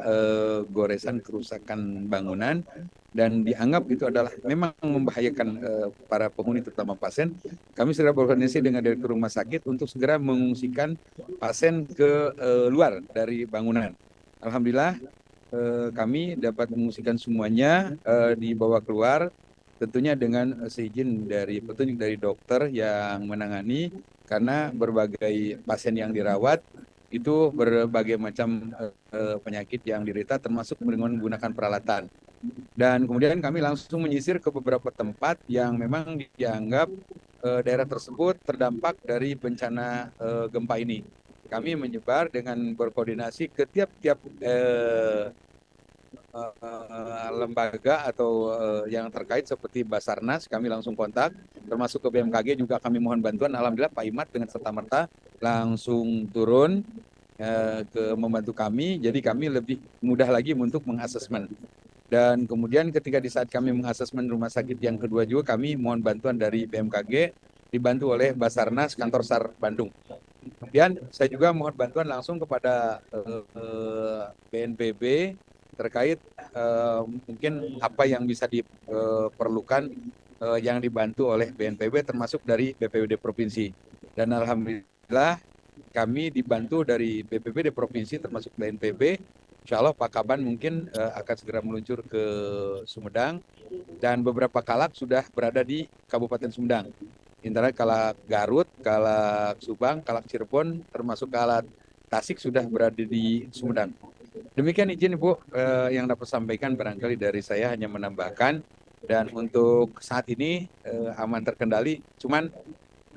Speaker 8: goresan kerusakan bangunan dan dianggap itu adalah memang membahayakan para penghuni terutama pasien. Kami segera berkoordinasi dengan direktur rumah sakit untuk segera mengungsikan pasien ke luar dari bangunan. Alhamdulillah kami dapat mengungsikan semuanya, dibawa keluar, tentunya dengan seizin dari petunjuk dari dokter yang menangani, karena berbagai pasien yang dirawat itu berbagai macam penyakit yang diderita, termasuk dengan menggunakan peralatan. Dan kemudian kami langsung menyisir ke beberapa tempat yang memang dianggap daerah tersebut terdampak dari bencana gempa ini. Kami menyebar dengan berkoordinasi ke tiap-tiap lembaga atau yang terkait seperti Basarnas, kami langsung kontak, termasuk ke BMKG juga kami mohon bantuan. Alhamdulillah Pak Imat dengan serta-merta langsung turun ke membantu kami, jadi kami lebih mudah lagi untuk mengasesmen. Dan kemudian ketika di saat kami mengasesmen rumah sakit yang kedua juga kami mohon bantuan dari BMKG, dibantu oleh Basarnas Kantor SAR Bandung. Kemudian saya juga mohon bantuan langsung kepada BNPB terkait mungkin apa yang bisa diperlukan yang dibantu oleh BNPB termasuk dari BPBD Provinsi. Dan alhamdulillah kami dibantu dari BPBD Provinsi termasuk BNPB. Insya Allah Pak Kaban mungkin akan segera meluncur ke Sumedang dan beberapa kalak sudah berada di Kabupaten Sumedang. Antara kalak Garut, kalak Subang, kalak Cirebon, termasuk kalak Tasik sudah berada di Sumedang. Demikian izin Ibu yang dapat sampaikan, barangkali dari saya hanya menambahkan, dan untuk saat ini aman terkendali. Cuman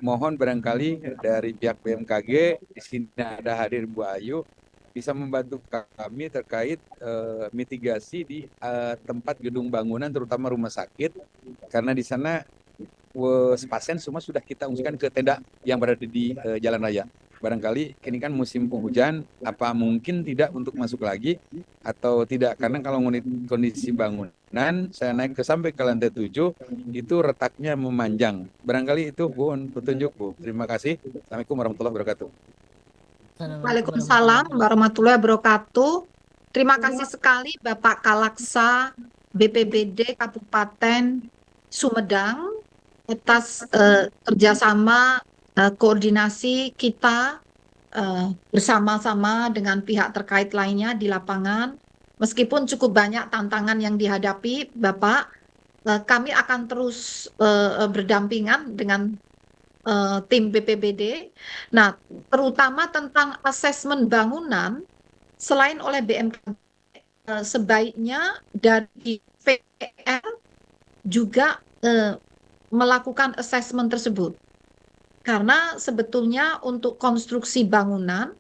Speaker 8: mohon barangkali dari pihak BMKG di sini ada hadir Bu Ayu bisa membantu kami terkait mitigasi di tempat gedung bangunan terutama rumah sakit, karena di sana pasien semua sudah kita ungsikan ke tenda yang berada di jalan raya. Barangkali ini kan musim penghujan, apa mungkin tidak untuk masuk lagi atau tidak, karena kalau kondisi bangunan saya naik sampai ke lantai 7 itu retaknya memanjang. Barangkali itu Bu petunjuk Bu. Terima kasih. Assalamualaikum warahmatullahi wabarakatuh.
Speaker 1: Waalaikumsalam warahmatullahi wabarakatuh. Terima kasih sekali Bapak Kalaksa BPBD Kabupaten Sumedang atas kerjasama koordinasi kita bersama-sama dengan pihak terkait lainnya di lapangan. Meskipun cukup banyak tantangan yang dihadapi, Bapak, kami akan terus berdampingan dengan tim BPBD. Nah, terutama tentang asesmen bangunan, selain oleh BMKG, sebaiknya dari PR juga melakukan asesmen tersebut. Karena sebetulnya untuk konstruksi bangunan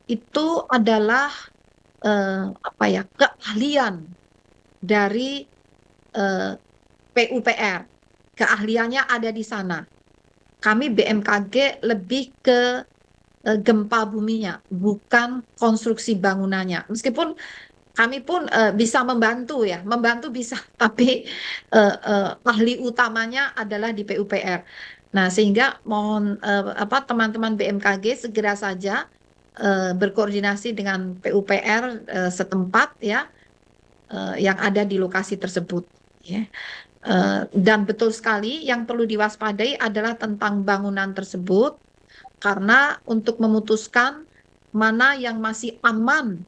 Speaker 1: itu adalah keahlian dari PUPR. Keahliannya ada di sana. Kami BMKG lebih ke gempa buminya, bukan konstruksi bangunannya. Meskipun kami pun bisa membantu ya, membantu bisa, tapi ahli utamanya adalah di PUPR. Nah, sehingga mohon teman-teman BMKG segera saja berkoordinasi dengan PUPR setempat ya, yang ada di lokasi tersebut. Ya. Dan betul sekali yang perlu diwaspadai adalah tentang bangunan tersebut, karena untuk memutuskan mana yang masih aman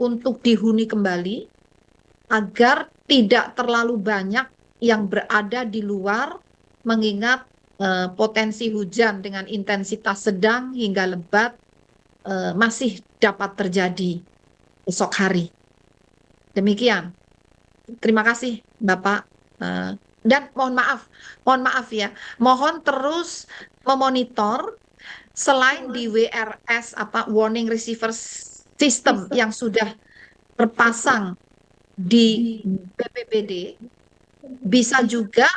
Speaker 1: untuk dihuni kembali, agar tidak terlalu banyak yang berada di luar, mengingat potensi hujan dengan intensitas sedang hingga lebat masih dapat terjadi esok hari. Demikian. Terima kasih Bapak. Dan mohon maaf ya, mohon terus memonitor selain di WRS warning receiver system yang sudah terpasang di BPBD, bisa juga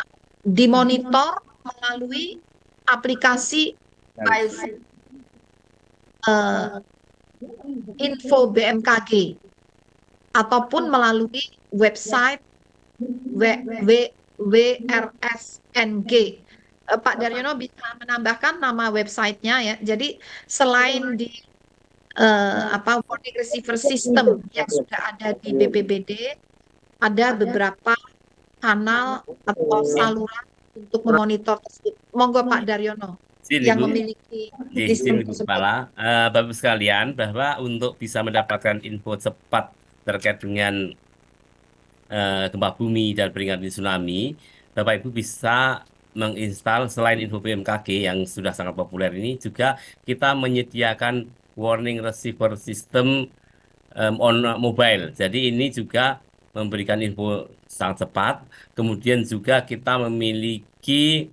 Speaker 1: dimonitor melalui aplikasi info BMKG ataupun melalui website WRSNG. Pak Daryono bisa menambahkan nama websitenya ya. Jadi selain di warning receiver system yang sudah ada di BPBD, ada beberapa kanal atau saluran untuk memonitor tersebut. Monggo Pak Daryono yang memiliki sistem tersebut.
Speaker 2: Kepala, Bapak sekalian, bahwa untuk bisa mendapatkan info cepat terkait dengan gempa bumi dan peringatan tsunami, Bapak Ibu bisa menginstal selain info BMKG yang sudah sangat populer ini, juga kita menyediakan warning receiver system on mobile. Jadi ini juga memberikan info sangat cepat. Kemudian juga kita memiliki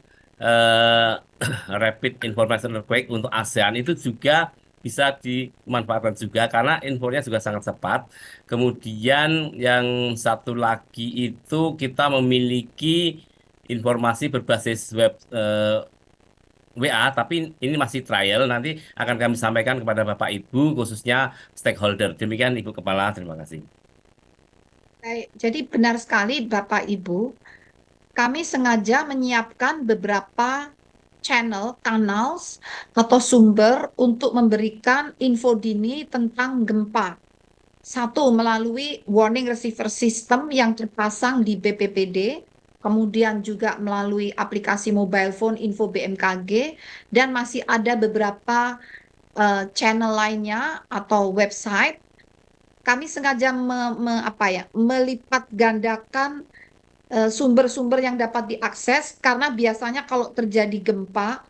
Speaker 2: rapid information earthquake untuk ASEAN, itu juga bisa dimanfaatkan juga karena infonya juga sangat cepat. Kemudian yang satu lagi itu kita memiliki informasi berbasis web WA, tapi ini masih trial. Nanti akan kami sampaikan kepada Bapak Ibu, khususnya stakeholder. Demikian Ibu Kepala, terima kasih.
Speaker 1: Baik, jadi benar sekali Bapak Ibu, kami sengaja menyiapkan beberapa kanal atau sumber untuk memberikan info dini tentang gempa. Satu, melalui warning receiver system yang terpasang di BPPD, kemudian juga melalui aplikasi mobile phone info BMKG, dan masih ada beberapa channel lainnya atau website. Kami sengaja melipat gandakan sumber-sumber yang dapat diakses karena biasanya kalau terjadi gempa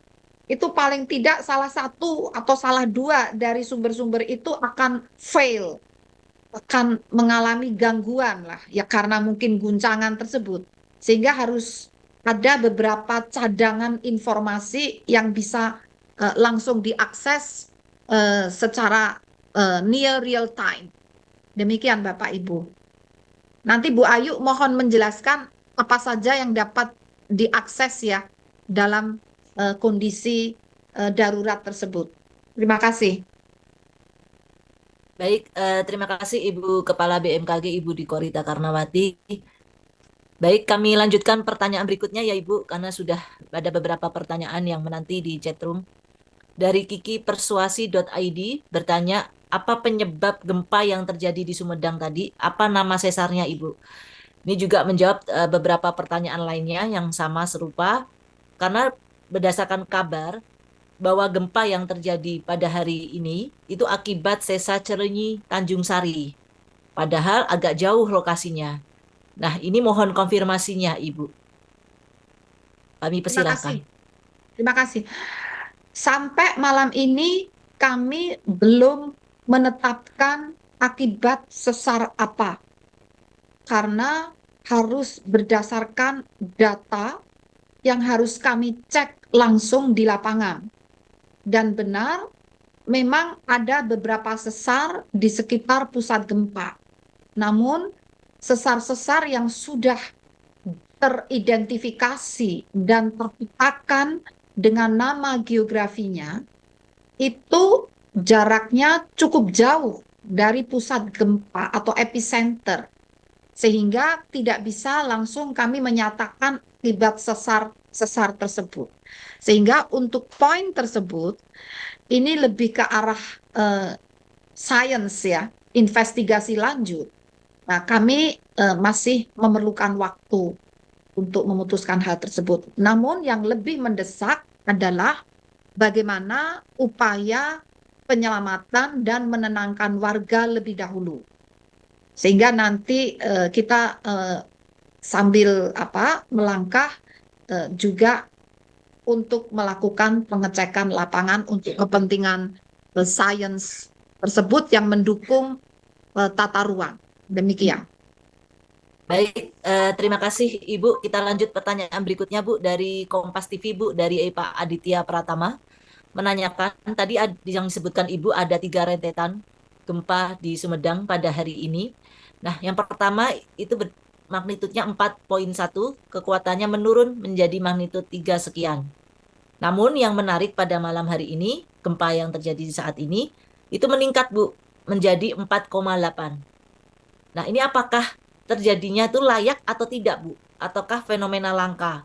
Speaker 1: itu paling tidak salah satu atau salah dua dari sumber-sumber itu akan fail, akan mengalami gangguan lah ya karena mungkin guncangan tersebut, sehingga harus ada beberapa cadangan informasi yang bisa langsung diakses secara near real time. Demikian Bapak Ibu. Nanti Bu Ayu mohon menjelaskan apa saja yang dapat diakses ya dalam kondisi darurat tersebut. Terima kasih.
Speaker 3: Baik, terima kasih Ibu Kepala BMKG Ibu Dikorita Karnawati. Baik, kami lanjutkan pertanyaan berikutnya ya Ibu, karena sudah ada beberapa pertanyaan yang menanti di chatroom. Dari kikipersuasi.id bertanya, apa penyebab gempa yang terjadi di Sumedang tadi? Apa nama sesarnya Ibu? Ini juga menjawab beberapa pertanyaan lainnya yang sama serupa, karena berdasarkan kabar bahwa gempa yang terjadi pada hari ini itu akibat sesar Cerenyi Tanjung Sari. Padahal agak jauh lokasinya. Nah, ini mohon konfirmasinya, Ibu. Kami persilakan.
Speaker 1: Terima kasih. Sampai malam ini kami belum menetapkan akibat sesar apa. Karena harus berdasarkan data yang harus kami cek langsung di lapangan. Dan benar, memang ada beberapa sesar di sekitar pusat gempa. Namun, sesar-sesar yang sudah teridentifikasi dan terpetakan dengan nama geografinya, itu jaraknya cukup jauh dari pusat gempa atau epicenter, sehingga tidak bisa langsung kami menyatakan akibat sesar tersebut. Sehingga untuk poin tersebut, ini lebih ke arah sains ya, investigasi lanjut. Nah, kami masih memerlukan waktu untuk memutuskan hal tersebut. Namun yang lebih mendesak adalah bagaimana upaya penyelamatan dan menenangkan warga lebih dahulu. Sehingga nanti kita sambil melangkah juga untuk melakukan pengecekan lapangan untuk kepentingan sains tersebut yang mendukung tata ruang. Demikian.
Speaker 3: Baik, terima kasih Ibu. Kita lanjut pertanyaan berikutnya Bu dari Kompas TV Bu, dari Pak Aditya Pratama. Menanyakan, tadi yang disebutkan Ibu ada 3 rentetan gempa di Sumedang pada hari ini. Nah, yang pertama itu magnitudnya 4,1, kekuatannya menurun menjadi magnitud 3 sekian. Namun yang menarik pada malam hari ini, gempa yang terjadi saat ini, itu meningkat Bu, menjadi 4,8. Nah, ini apakah terjadinya itu layak atau tidak, Bu? Ataukah fenomena langka?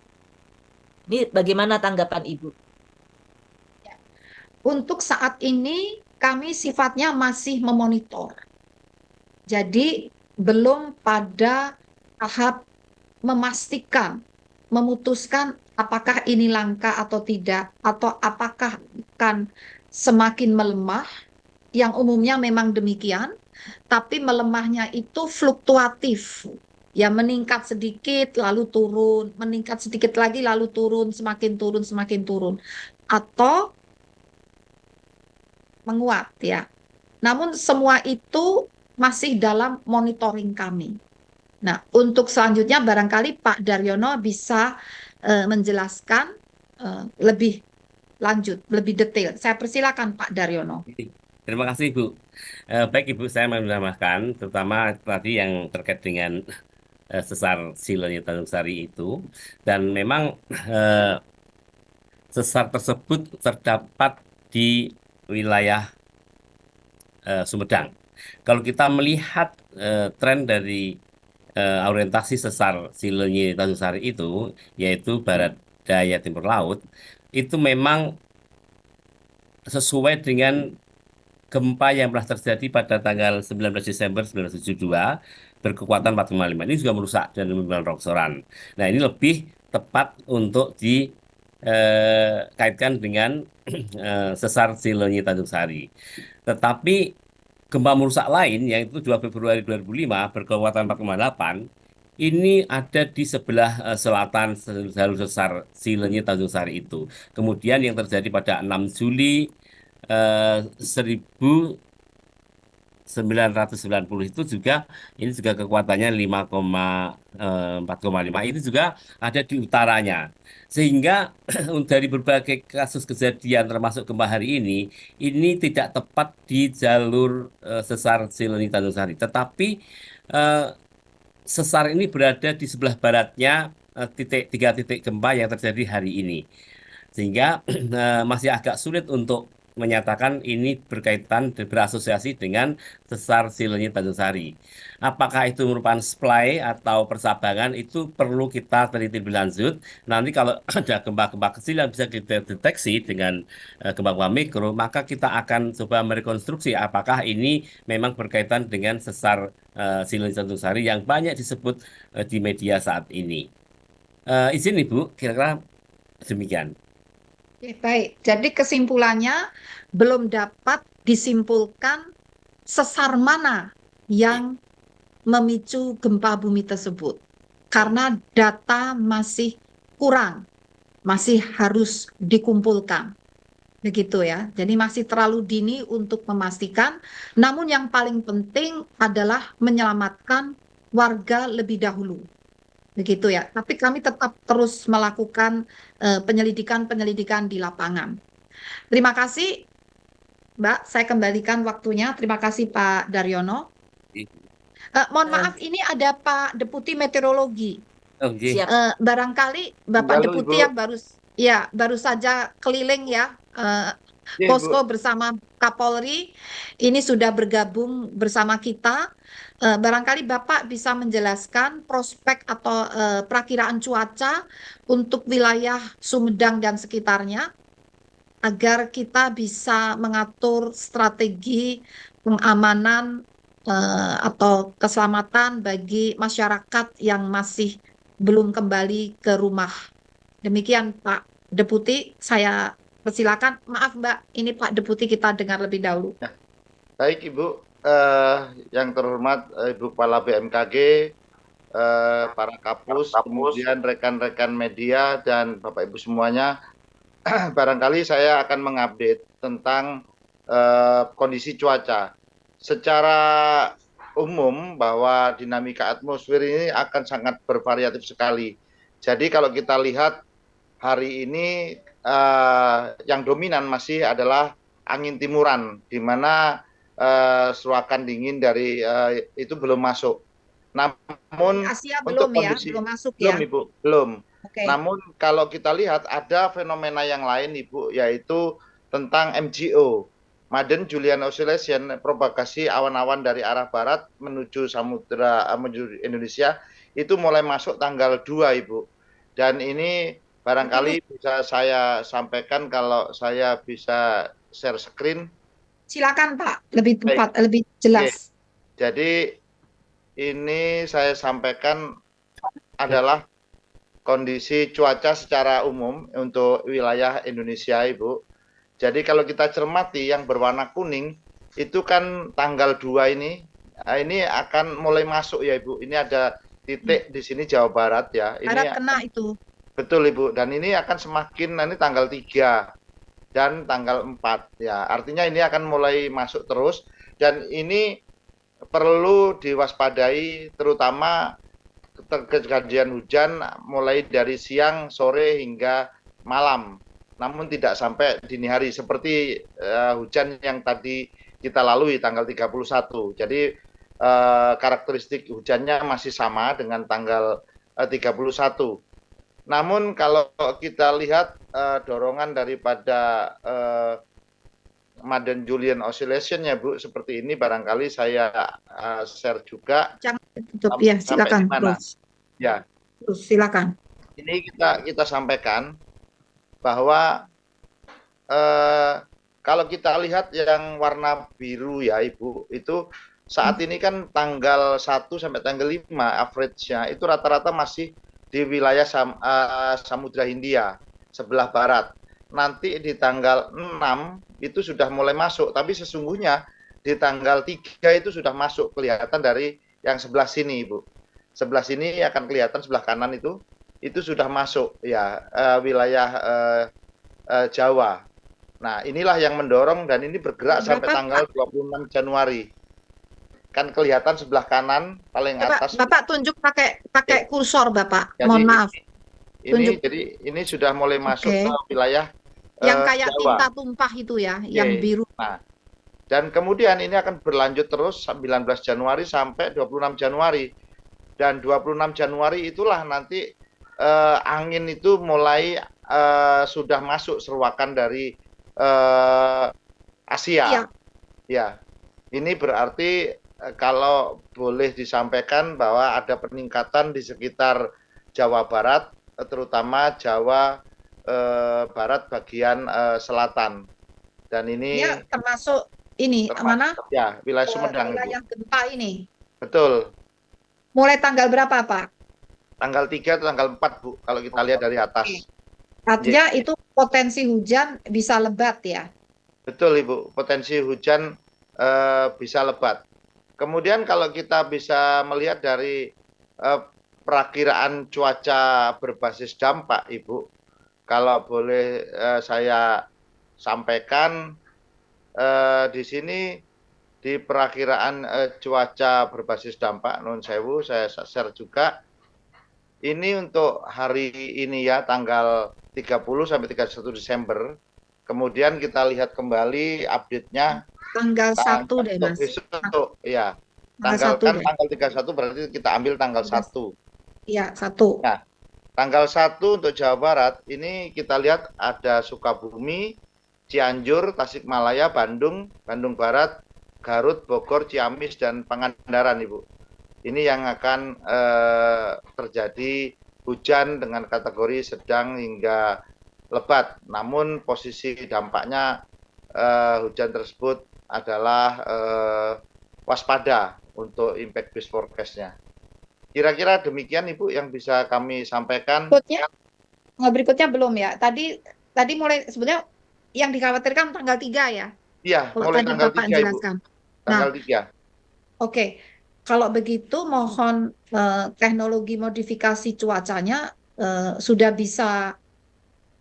Speaker 3: Ini bagaimana tanggapan Ibu?
Speaker 1: Untuk saat ini, kami sifatnya masih memonitor. Jadi, belum pada tahap memastikan, memutuskan apakah ini langka atau tidak, atau apakah akan semakin melemah, yang umumnya memang demikian, tapi melemahnya itu fluktuatif, ya meningkat sedikit lalu turun, meningkat sedikit lagi lalu turun, semakin turun, atau menguat ya. Namun semua itu masih dalam monitoring kami. Nah, untuk selanjutnya barangkali Pak Daryono bisa menjelaskan lebih lanjut, lebih detail. Saya persilakan Pak Daryono.
Speaker 2: Terima kasih Ibu. Baik Ibu, saya menambahkan terutama tadi yang terkait dengan sesar Silenyi Tanjung Sari itu, dan memang sesar tersebut terdapat di wilayah Sumedang. Kalau kita melihat tren dari orientasi sesar Silenyi Tanjung Sari itu, yaitu barat daya timur laut, itu memang sesuai dengan gempa yang pernah terjadi pada tanggal 19 Desember 1972 berkekuatan 4,5. Ini juga merusak dan menimbulkan longsoran. Nah, ini lebih tepat untuk dikaitkan dengan sesar Silenyi Tanjung Sari. Tetapi gempa merusak lain, yaitu 2 Februari 2005 berkekuatan 4,8, ini ada di sebelah selatan jalur sesar Silenyi Tanjung Sari itu. Kemudian yang terjadi pada 6 Juli 1990 itu juga, ini juga kekuatannya 4,5 itu juga ada di utaranya, sehingga dari berbagai kasus kejadian termasuk gempa hari ini tidak tepat di jalur sesar Silenyi Tanjung Sari, tetapi sesar ini berada di sebelah baratnya tiga titik gempa yang terjadi hari ini, sehingga masih agak sulit untuk menyatakan ini berkaitan berasosiasi dengan sesar Silenyi Tanjung Sari. Apakah itu merupakan supply atau persabangan, itu perlu kita teliti lebih lanjut. Nanti kalau ada gempa-gempa kecil yang bisa kita deteksi dengan gempa-gempa mikro, maka kita akan coba merekonstruksi apakah ini memang berkaitan dengan sesar Silenyi Tanjung Sari yang banyak disebut di media saat ini. Izin Ibu, kira-kira demikian.
Speaker 1: Oke, baik. Jadi kesimpulannya belum dapat disimpulkan sesar mana yang memicu gempa bumi tersebut. Karena data masih kurang, masih harus dikumpulkan. Begitu ya. Jadi masih terlalu dini untuk memastikan. Namun yang paling penting adalah menyelamatkan warga lebih dahulu. Begitu ya. Tapi kami tetap terus melakukan penyelidikan-penyelidikan di lapangan. Terima kasih, Mbak. Saya kembalikan waktunya. Terima kasih, Pak Daryono. Mohon maaf, ini ada Pak Deputi Meteorologi.
Speaker 3: Siap.
Speaker 1: Barangkali Bapak
Speaker 9: Halo,
Speaker 1: Deputi
Speaker 9: Ibu.
Speaker 1: yang baru saja keliling ya,
Speaker 9: Iya,
Speaker 1: posko bersama Kapolri ini sudah bergabung bersama kita. Barangkali Bapak bisa menjelaskan prospek atau perakiraan cuaca untuk wilayah Sumedang dan sekitarnya, agar kita bisa mengatur strategi pengamanan atau keselamatan bagi masyarakat yang masih belum kembali ke rumah. Demikian Pak Deputi, saya persilakan. Maaf Mbak, ini Pak Deputi kita dengar lebih dahulu.
Speaker 9: Baik Ibu, yang terhormat Ibu Kepala BMKG, para kapus, kemudian rekan-rekan media dan Bapak Ibu semuanya, barangkali saya akan mengupdate tentang kondisi cuaca. Secara umum bahwa dinamika atmosfer ini akan sangat bervariatif sekali. Jadi kalau kita lihat hari ini yang dominan masih adalah angin timuran, di mana seruakan dingin dari itu belum masuk. Namun
Speaker 1: Asia
Speaker 9: untuk
Speaker 1: belum ya,
Speaker 9: kondisi
Speaker 1: belum masuk ya.
Speaker 9: belum Ibu, belum.
Speaker 1: Oke.
Speaker 9: Namun kalau kita lihat ada fenomena yang lain Ibu, yaitu tentang MJO, Madden Julian Oscillation, propagasi awan-awan dari arah barat menuju menuju Indonesia, itu mulai masuk tanggal 2 Ibu. Dan ini barangkali bisa saya sampaikan kalau saya bisa share screen.
Speaker 1: Silakan Pak, lebih tepat, lebih jelas.
Speaker 9: Jadi ini saya sampaikan adalah kondisi cuaca secara umum untuk wilayah Indonesia Ibu. Jadi kalau kita cermati yang berwarna kuning itu kan tanggal 2 ini akan mulai masuk ya Ibu. Ini ada titik di sini Jawa Barat ya. Ini
Speaker 1: Barat kena itu.
Speaker 9: Betul Ibu, dan ini akan semakin nanti tanggal 3 dan tanggal 4 ya. Artinya ini akan mulai masuk terus, dan ini perlu diwaspadai terutama kejadian hujan mulai dari siang, sore hingga malam. namun tidak sampai dini hari seperti hujan yang tadi kita lalui tanggal 31. Jadi karakteristik hujannya masih sama dengan tanggal 31. Namun kalau kita lihat dorongan daripada Madden-Julian Oscillation ya Bu, seperti ini barangkali saya share juga.
Speaker 1: Jangan tutup ya, silakan. Terus.
Speaker 9: Ya.
Speaker 1: Terus silakan.
Speaker 9: Ini kita sampaikan bahwa kalau kita lihat yang warna biru ya Ibu, itu saat ini kan tanggal 1 sampai tanggal 5 average-nya itu rata-rata masih di wilayah Samudra Hindia sebelah barat. Nanti di tanggal 6 itu sudah mulai masuk, tapi sesungguhnya di tanggal 3 itu sudah masuk, kelihatan dari yang sebelah sini Ibu. Sebelah sini akan kelihatan, sebelah kanan itu sudah masuk ya wilayah Jawa. Nah, inilah yang mendorong dan ini bergerak sampai tanggal 26 Januari. Kan kelihatan sebelah kanan paling atas.
Speaker 1: Bapak tunjuk pakai kursor Bapak.
Speaker 9: Jadi,
Speaker 1: mohon maaf.
Speaker 9: Jadi ini sudah mulai masuk ke wilayah
Speaker 1: yang kayak
Speaker 9: Jawa.
Speaker 1: tinta tumpah itu ya, yang biru.
Speaker 9: Nah, dan kemudian ini akan berlanjut terus 19 Januari sampai 26 Januari. Dan 26 Januari itulah nanti angin itu mulai sudah masuk seruakan dari Asia.
Speaker 1: Iya.
Speaker 9: Ya. Ini berarti kalau boleh disampaikan bahwa ada peningkatan di sekitar Jawa Barat, terutama Jawa Barat bagian selatan. Dan ini
Speaker 1: ya, termasuk ini mana?
Speaker 9: Ya, wilayah Sumedang.
Speaker 1: Wilayah gempa ini.
Speaker 9: Betul.
Speaker 1: Mulai tanggal berapa, Pak?
Speaker 9: Tanggal 3 atau tanggal 4, Bu, kalau kita lihat dari atas.
Speaker 1: Artinya itu potensi hujan bisa lebat ya?
Speaker 9: Betul, Ibu. Potensi hujan bisa lebat. Kemudian kalau kita bisa melihat dari perakiraan cuaca berbasis dampak, Ibu, kalau boleh saya sampaikan di sini di perakiraan cuaca berbasis dampak non sewu saya share juga. Ini untuk hari ini ya tanggal 30 sampai 31 Desember. Kemudian kita lihat kembali update-nya
Speaker 1: tanggal 1 deh Mas.
Speaker 9: Ya. Tanggal 31 berarti kita ambil tanggal 1.
Speaker 1: Iya, 1.
Speaker 9: Nah, tanggal 1 untuk Jawa Barat ini kita lihat ada Sukabumi, Cianjur, Tasikmalaya, Bandung, Bandung Barat, Garut, Bogor, Ciamis, dan Pangandaran, Ibu. Ini yang akan terjadi hujan dengan kategori sedang hingga lebat. Namun posisi dampaknya hujan tersebut adalah waspada untuk impact based forecast-nya. Kira-kira demikian Ibu yang bisa kami sampaikan.
Speaker 1: Berikutnya belum ya. Tadi mulai sebenarnya yang dikhawatirkan tanggal 3 ya.
Speaker 9: Iya, mulai tanggal 3 Ibu. Tanggal 3.
Speaker 1: Oke. Kalau begitu mohon teknologi modifikasi cuacanya sudah bisa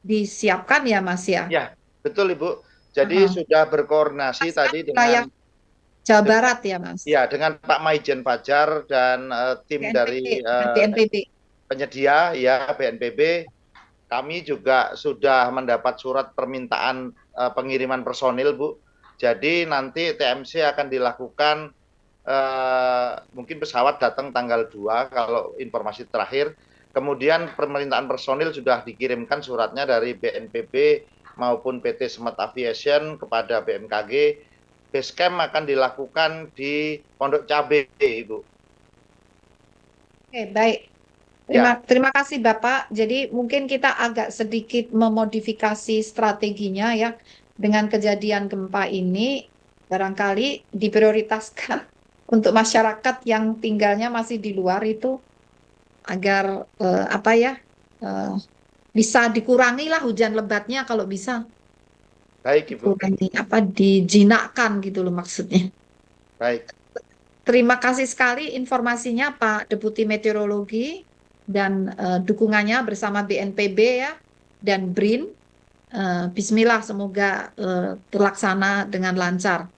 Speaker 1: disiapkan ya Mas ya?
Speaker 9: Ya, betul Ibu. Jadi sudah berkoordinasi tadi dengan
Speaker 1: Jawa Barat ya Mas?
Speaker 9: Ya, dengan Pak Maijen Fajar dan tim
Speaker 1: BNPB,
Speaker 9: dari
Speaker 1: BNPB.
Speaker 9: Penyedia ya BNPB. Kami juga sudah mendapat surat permintaan pengiriman personil, Bu. Jadi nanti TMC akan dilakukan mungkin pesawat datang tanggal 2 kalau informasi terakhir. Kemudian permintaan personil sudah dikirimkan suratnya dari BNPB maupun PT Smart Aviation kepada BMKG. Basecamp akan dilakukan di Pondok Cabe, Ibu.
Speaker 1: Oke, baik. Terima kasih Bapak. Jadi mungkin kita agak sedikit memodifikasi strateginya ya. Dengan kejadian gempa ini barangkali diprioritaskan untuk masyarakat yang tinggalnya masih di luar itu agar bisa dikurangi lah hujan lebatnya kalau bisa.
Speaker 9: Baik Ibu.
Speaker 1: Dijinakkan gitu loh maksudnya.
Speaker 9: Baik.
Speaker 1: Terima kasih sekali informasinya Pak Deputi Meteorologi dan dukungannya bersama BNPB ya dan BRIN. Bismillah semoga terlaksana dengan lancar.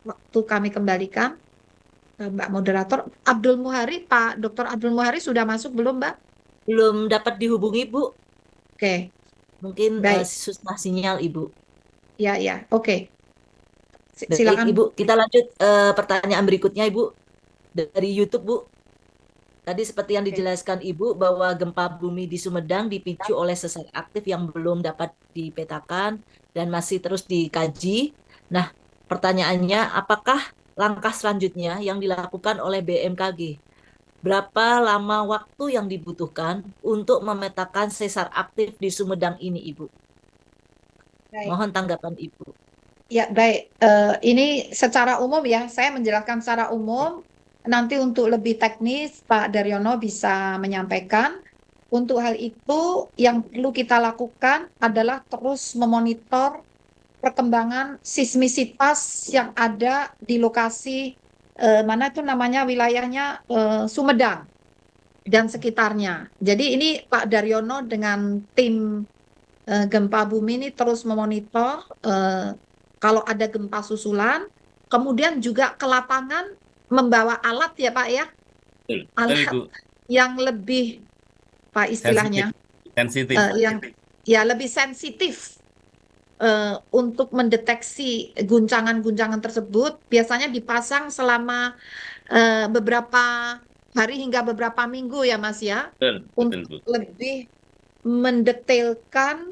Speaker 1: Waktu kami kembalikan Mbak Moderator. Abdul Muhari, Pak Dr. Abdul Muhari sudah masuk belum Mbak?
Speaker 3: Belum dapat dihubungi Bu.
Speaker 1: Oke.
Speaker 3: Mungkin
Speaker 1: Baik,
Speaker 3: susah sinyal Ibu.
Speaker 1: ya, ya, oke.
Speaker 3: Baik
Speaker 1: Silakan.
Speaker 3: Ibu, kita lanjut pertanyaan berikutnya Ibu dari YouTube Bu. Tadi seperti yang
Speaker 1: Oke.
Speaker 3: dijelaskan Ibu bahwa gempa bumi di Sumedang dipicu oleh sesar aktif yang belum dapat dipetakan dan masih terus dikaji. Nah, pertanyaannya apakah langkah selanjutnya yang dilakukan oleh BMKG? Berapa lama waktu yang dibutuhkan untuk memetakan sesar aktif di Sumedang ini, Ibu?
Speaker 1: Baik.
Speaker 3: Mohon tanggapan Ibu.
Speaker 1: Ya, baik. Ini secara umum ya, saya menjelaskan secara umum. Nanti untuk lebih teknis, Pak Daryono bisa menyampaikan. Untuk hal itu, yang perlu kita lakukan adalah terus memonitor perkembangan sismisitas yang ada di lokasi mana itu namanya wilayahnya Sumedang dan sekitarnya. Jadi ini Pak Daryono dengan tim gempa bumi ini terus memonitor kalau ada gempa susulan, kemudian juga ke lapangan membawa alat ya Pak ya,
Speaker 2: Betul, betul,
Speaker 1: alat
Speaker 2: Ibu.
Speaker 1: yang lebih Pak istilahnya
Speaker 2: Sensitif.
Speaker 1: yang ya lebih sensitif untuk mendeteksi guncangan-guncangan tersebut. Biasanya dipasang selama beberapa hari hingga beberapa minggu ya Mas ya,
Speaker 2: Betul, betul, Bu.
Speaker 1: untuk lebih mendetailkan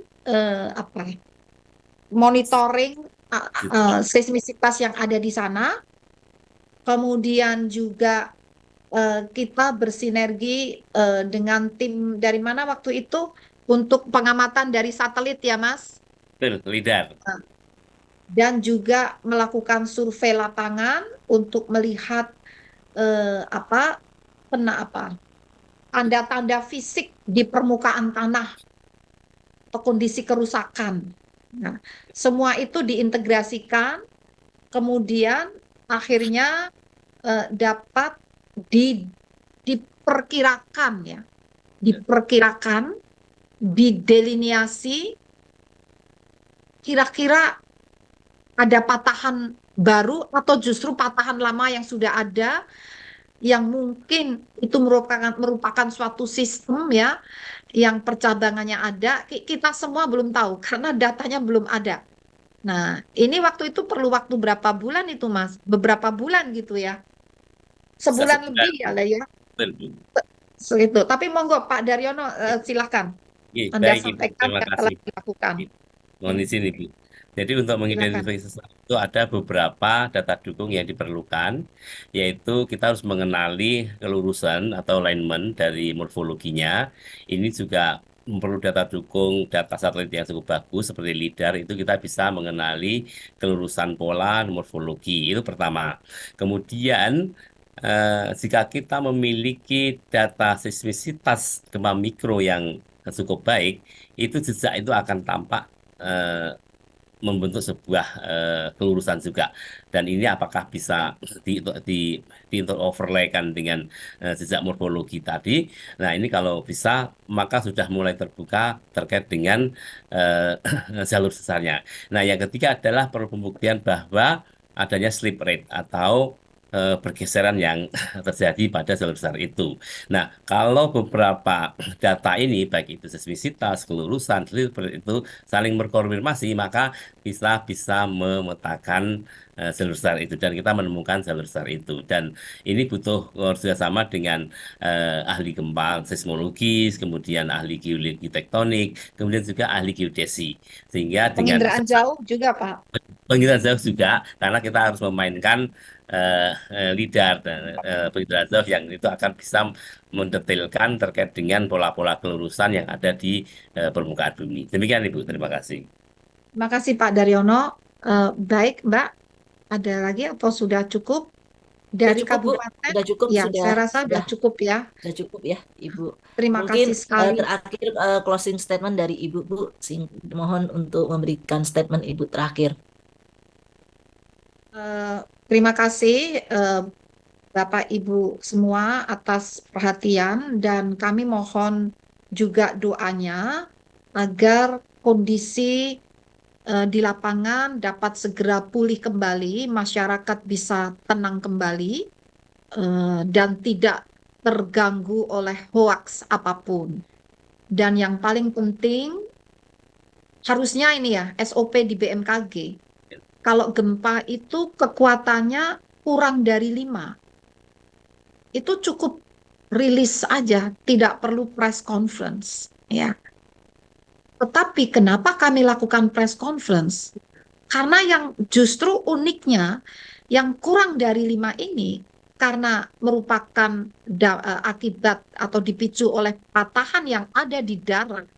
Speaker 1: monitoring seismisitas yang ada di sana. Kemudian juga kita bersinergi dengan tim dari mana waktu itu untuk pengamatan dari satelit ya Mas,
Speaker 2: Betul, LIDAR.
Speaker 1: dan juga melakukan survei lapangan untuk melihat tanda-tanda fisik di permukaan tanah atau kondisi kerusakan. Nah, semua itu diintegrasikan, kemudian akhirnya dapat diperkirakan ya, diperkirakan, didelineasi, kira-kira ada patahan baru atau justru patahan lama yang sudah ada, yang mungkin itu merupakan suatu sistem ya, yang percabangannya ada, kita semua belum tahu karena datanya belum ada. Nah, ini waktu itu perlu waktu berapa bulan itu Mas? Beberapa bulan gitu ya? Sebulan lebih ya lah ya?
Speaker 2: Betul, Bu.
Speaker 1: Segitu. Tapi monggo Pak Daryono silakan Anda
Speaker 2: Baik, Ibu.
Speaker 1: sampaikan
Speaker 2: Terima
Speaker 1: yang telah
Speaker 2: kasih.
Speaker 1: dilakukan.
Speaker 2: Mohon izin, Ibu. Jadi untuk mengidentifikasi sesuatu itu ada beberapa data dukung yang diperlukan, yaitu kita harus mengenali kelurusan atau alignment dari morfologinya. Ini juga perlu data dukung, data satelit yang cukup bagus seperti LIDAR, itu kita bisa mengenali kelurusan pola morfologi. Itu pertama. Kemudian jika kita memiliki data seismisitas gempa mikro yang cukup baik, itu jejak itu akan tampak membentuk sebuah kelurusan juga, dan ini apakah bisa overlaykan dengan jejak morfologi tadi. Nah, ini kalau bisa maka sudah mulai terbuka terkait dengan jalur sesarnya. Nah, yang ketiga adalah perlu pembuktian bahwa adanya slip rate atau pergeseran yang terjadi pada jalur besar itu. Nah, kalau beberapa data ini, baik itu seismisitas, kelurusan, itu saling berkonfirmasi, maka bisa memetakan jalur besar itu, dan kita menemukan jalur besar itu. Dan ini butuh kerjasama dengan ahli gempa seismologis, kemudian ahli geologi tektonik, kemudian juga ahli geodesi. Sehingga dengan
Speaker 1: Penginderaan jauh juga Pak.
Speaker 2: penginderaan jauh juga, karena kita harus memainkan LIDAR dan penginderaan jauh yang itu akan bisa mendetailkan terkait dengan pola-pola kelurusan yang ada di permukaan bumi. Demikian Ibu, terima kasih.
Speaker 1: Terima kasih Pak Daryono. Baik Mbak, ada lagi atau sudah cukup? Dari
Speaker 3: cukup, Bu.
Speaker 1: kabupaten?
Speaker 3: Sudah cukup,
Speaker 1: Ya,
Speaker 3: sudah,
Speaker 1: saya rasa sudah cukup ya.
Speaker 3: Sudah cukup ya, Ibu.
Speaker 1: Terima
Speaker 3: Mungkin
Speaker 1: kasih sekali.
Speaker 3: terakhir closing statement dari Ibu, Bu. Mohon untuk memberikan statement Ibu terakhir.
Speaker 1: Terima kasih Bapak Ibu semua atas perhatian, dan kami mohon juga doanya agar kondisi di lapangan dapat segera pulih kembali, masyarakat bisa tenang kembali dan tidak terganggu oleh hoaks apapun. Dan yang paling penting, harusnya ini ya SOP di BMKG. Kalau gempa itu kekuatannya kurang dari 5, itu cukup rilis aja, tidak perlu press conference, ya. Tetapi kenapa kami lakukan press conference? Karena yang justru uniknya, yang kurang dari 5 ini, karena merupakan akibat atau dipicu oleh patahan yang ada di darat,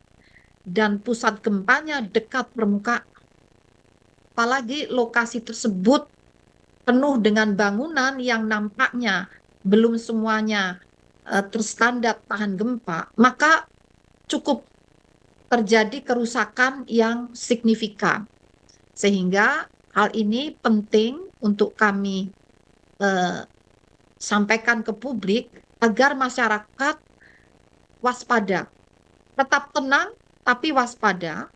Speaker 1: dan pusat gempanya dekat permukaan. Apalagi lokasi tersebut penuh dengan bangunan yang nampaknya belum semuanya terstandar tahan gempa, maka cukup terjadi kerusakan yang signifikan. Sehingga hal ini penting untuk kami sampaikan ke publik agar masyarakat waspada, tetap tenang tapi waspada,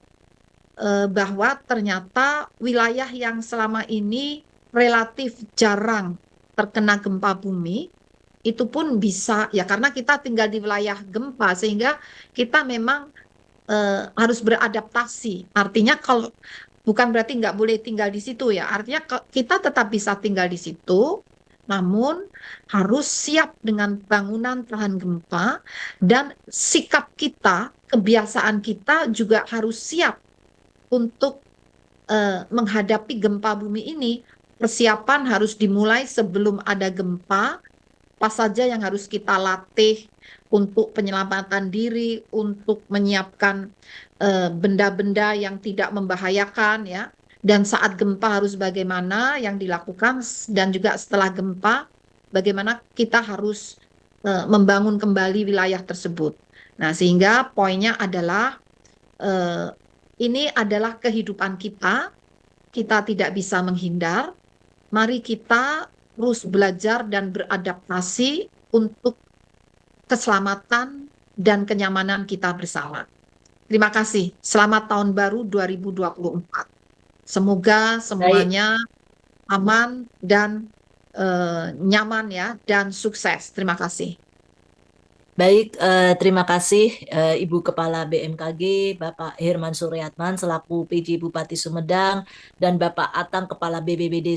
Speaker 1: bahwa ternyata wilayah yang selama ini relatif jarang terkena gempa bumi itu pun bisa, ya karena kita tinggal di wilayah gempa sehingga kita memang harus beradaptasi. Artinya kalau bukan berarti nggak boleh tinggal di situ ya, artinya kita tetap bisa tinggal di situ, namun harus siap dengan bangunan tahan gempa, dan sikap kita, kebiasaan kita juga harus siap untuk menghadapi gempa bumi ini. Persiapan harus dimulai sebelum ada gempa. Apa saja yang harus kita latih untuk penyelamatan diri, untuk menyiapkan benda-benda yang tidak membahayakan, ya. Dan saat gempa harus bagaimana yang dilakukan, dan juga setelah gempa bagaimana kita harus membangun kembali wilayah tersebut. Nah, sehingga poinnya adalah ini adalah kehidupan kita tidak bisa menghindar. Mari kita terus belajar dan beradaptasi untuk keselamatan dan kenyamanan kita bersama. Terima kasih. Selamat tahun baru 2024. Semoga semuanya aman dan nyaman ya, dan sukses. Terima kasih.
Speaker 3: Baik, terima kasih Ibu Kepala BMKG, Bapak Herman Suryatman selaku PJ Bupati Sumedang, dan Bapak Atang Kepala BPBD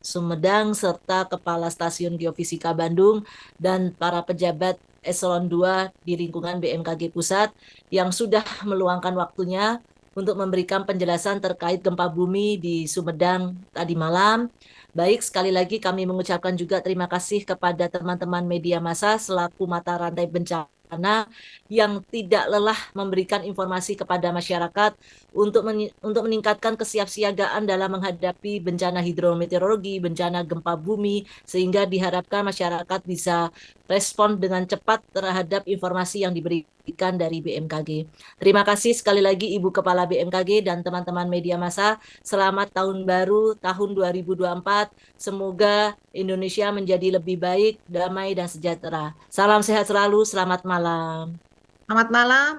Speaker 3: Sumedang, serta Kepala Stasiun Geofisika Bandung, dan para pejabat Eselon 2 di lingkungan BMKG Pusat yang sudah meluangkan waktunya untuk memberikan penjelasan terkait gempa bumi di Sumedang tadi malam. Baik, sekali lagi kami mengucapkan juga terima kasih kepada teman-teman media massa selaku mata rantai bencana yang tidak lelah memberikan informasi kepada masyarakat untuk meningkatkan kesiapsiagaan dalam menghadapi bencana hidrometeorologi, bencana gempa bumi, sehingga diharapkan masyarakat bisa respon dengan cepat terhadap informasi yang diberikan dari BMKG. Terima kasih sekali lagi Ibu Kepala BMKG dan teman-teman media massa. Selamat tahun baru tahun 2024. Semoga Indonesia menjadi lebih baik, damai dan sejahtera. Salam sehat selalu. Selamat malam.
Speaker 1: Selamat malam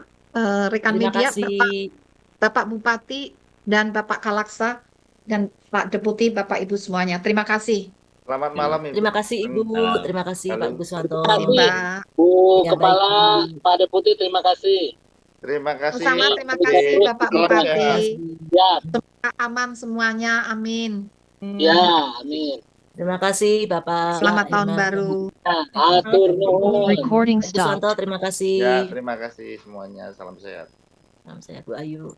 Speaker 1: rekan
Speaker 3: Terima
Speaker 1: media,
Speaker 3: kasih.
Speaker 1: Bapak Bupati dan Bapak Kalaksa dan Pak Deputi, Bapak Ibu semuanya. Terima kasih.
Speaker 9: Selamat malam Ibu.
Speaker 3: Terima kasih Ibu. Terima kasih Pak Guswanto.
Speaker 1: Mbak.
Speaker 10: Bu
Speaker 3: Ya,
Speaker 10: Kepala,
Speaker 3: baik.
Speaker 10: Pak Deputi, terima kasih.
Speaker 9: Terima kasih.
Speaker 1: Sama, terima kasih Bapak
Speaker 9: Salam
Speaker 1: Bupati.
Speaker 9: sehat.
Speaker 10: Ya,
Speaker 1: Semoga aman semuanya. Amin.
Speaker 10: ya, amin.
Speaker 3: Terima kasih Bapak
Speaker 1: Selamat tahun
Speaker 3: Herman.
Speaker 1: baru.
Speaker 10: Ya, atur nuhun.
Speaker 3: Pak Guswanto, terima kasih.
Speaker 9: Ya, terima kasih semuanya. Salam sehat.
Speaker 3: Salam sehat Bu Ayu.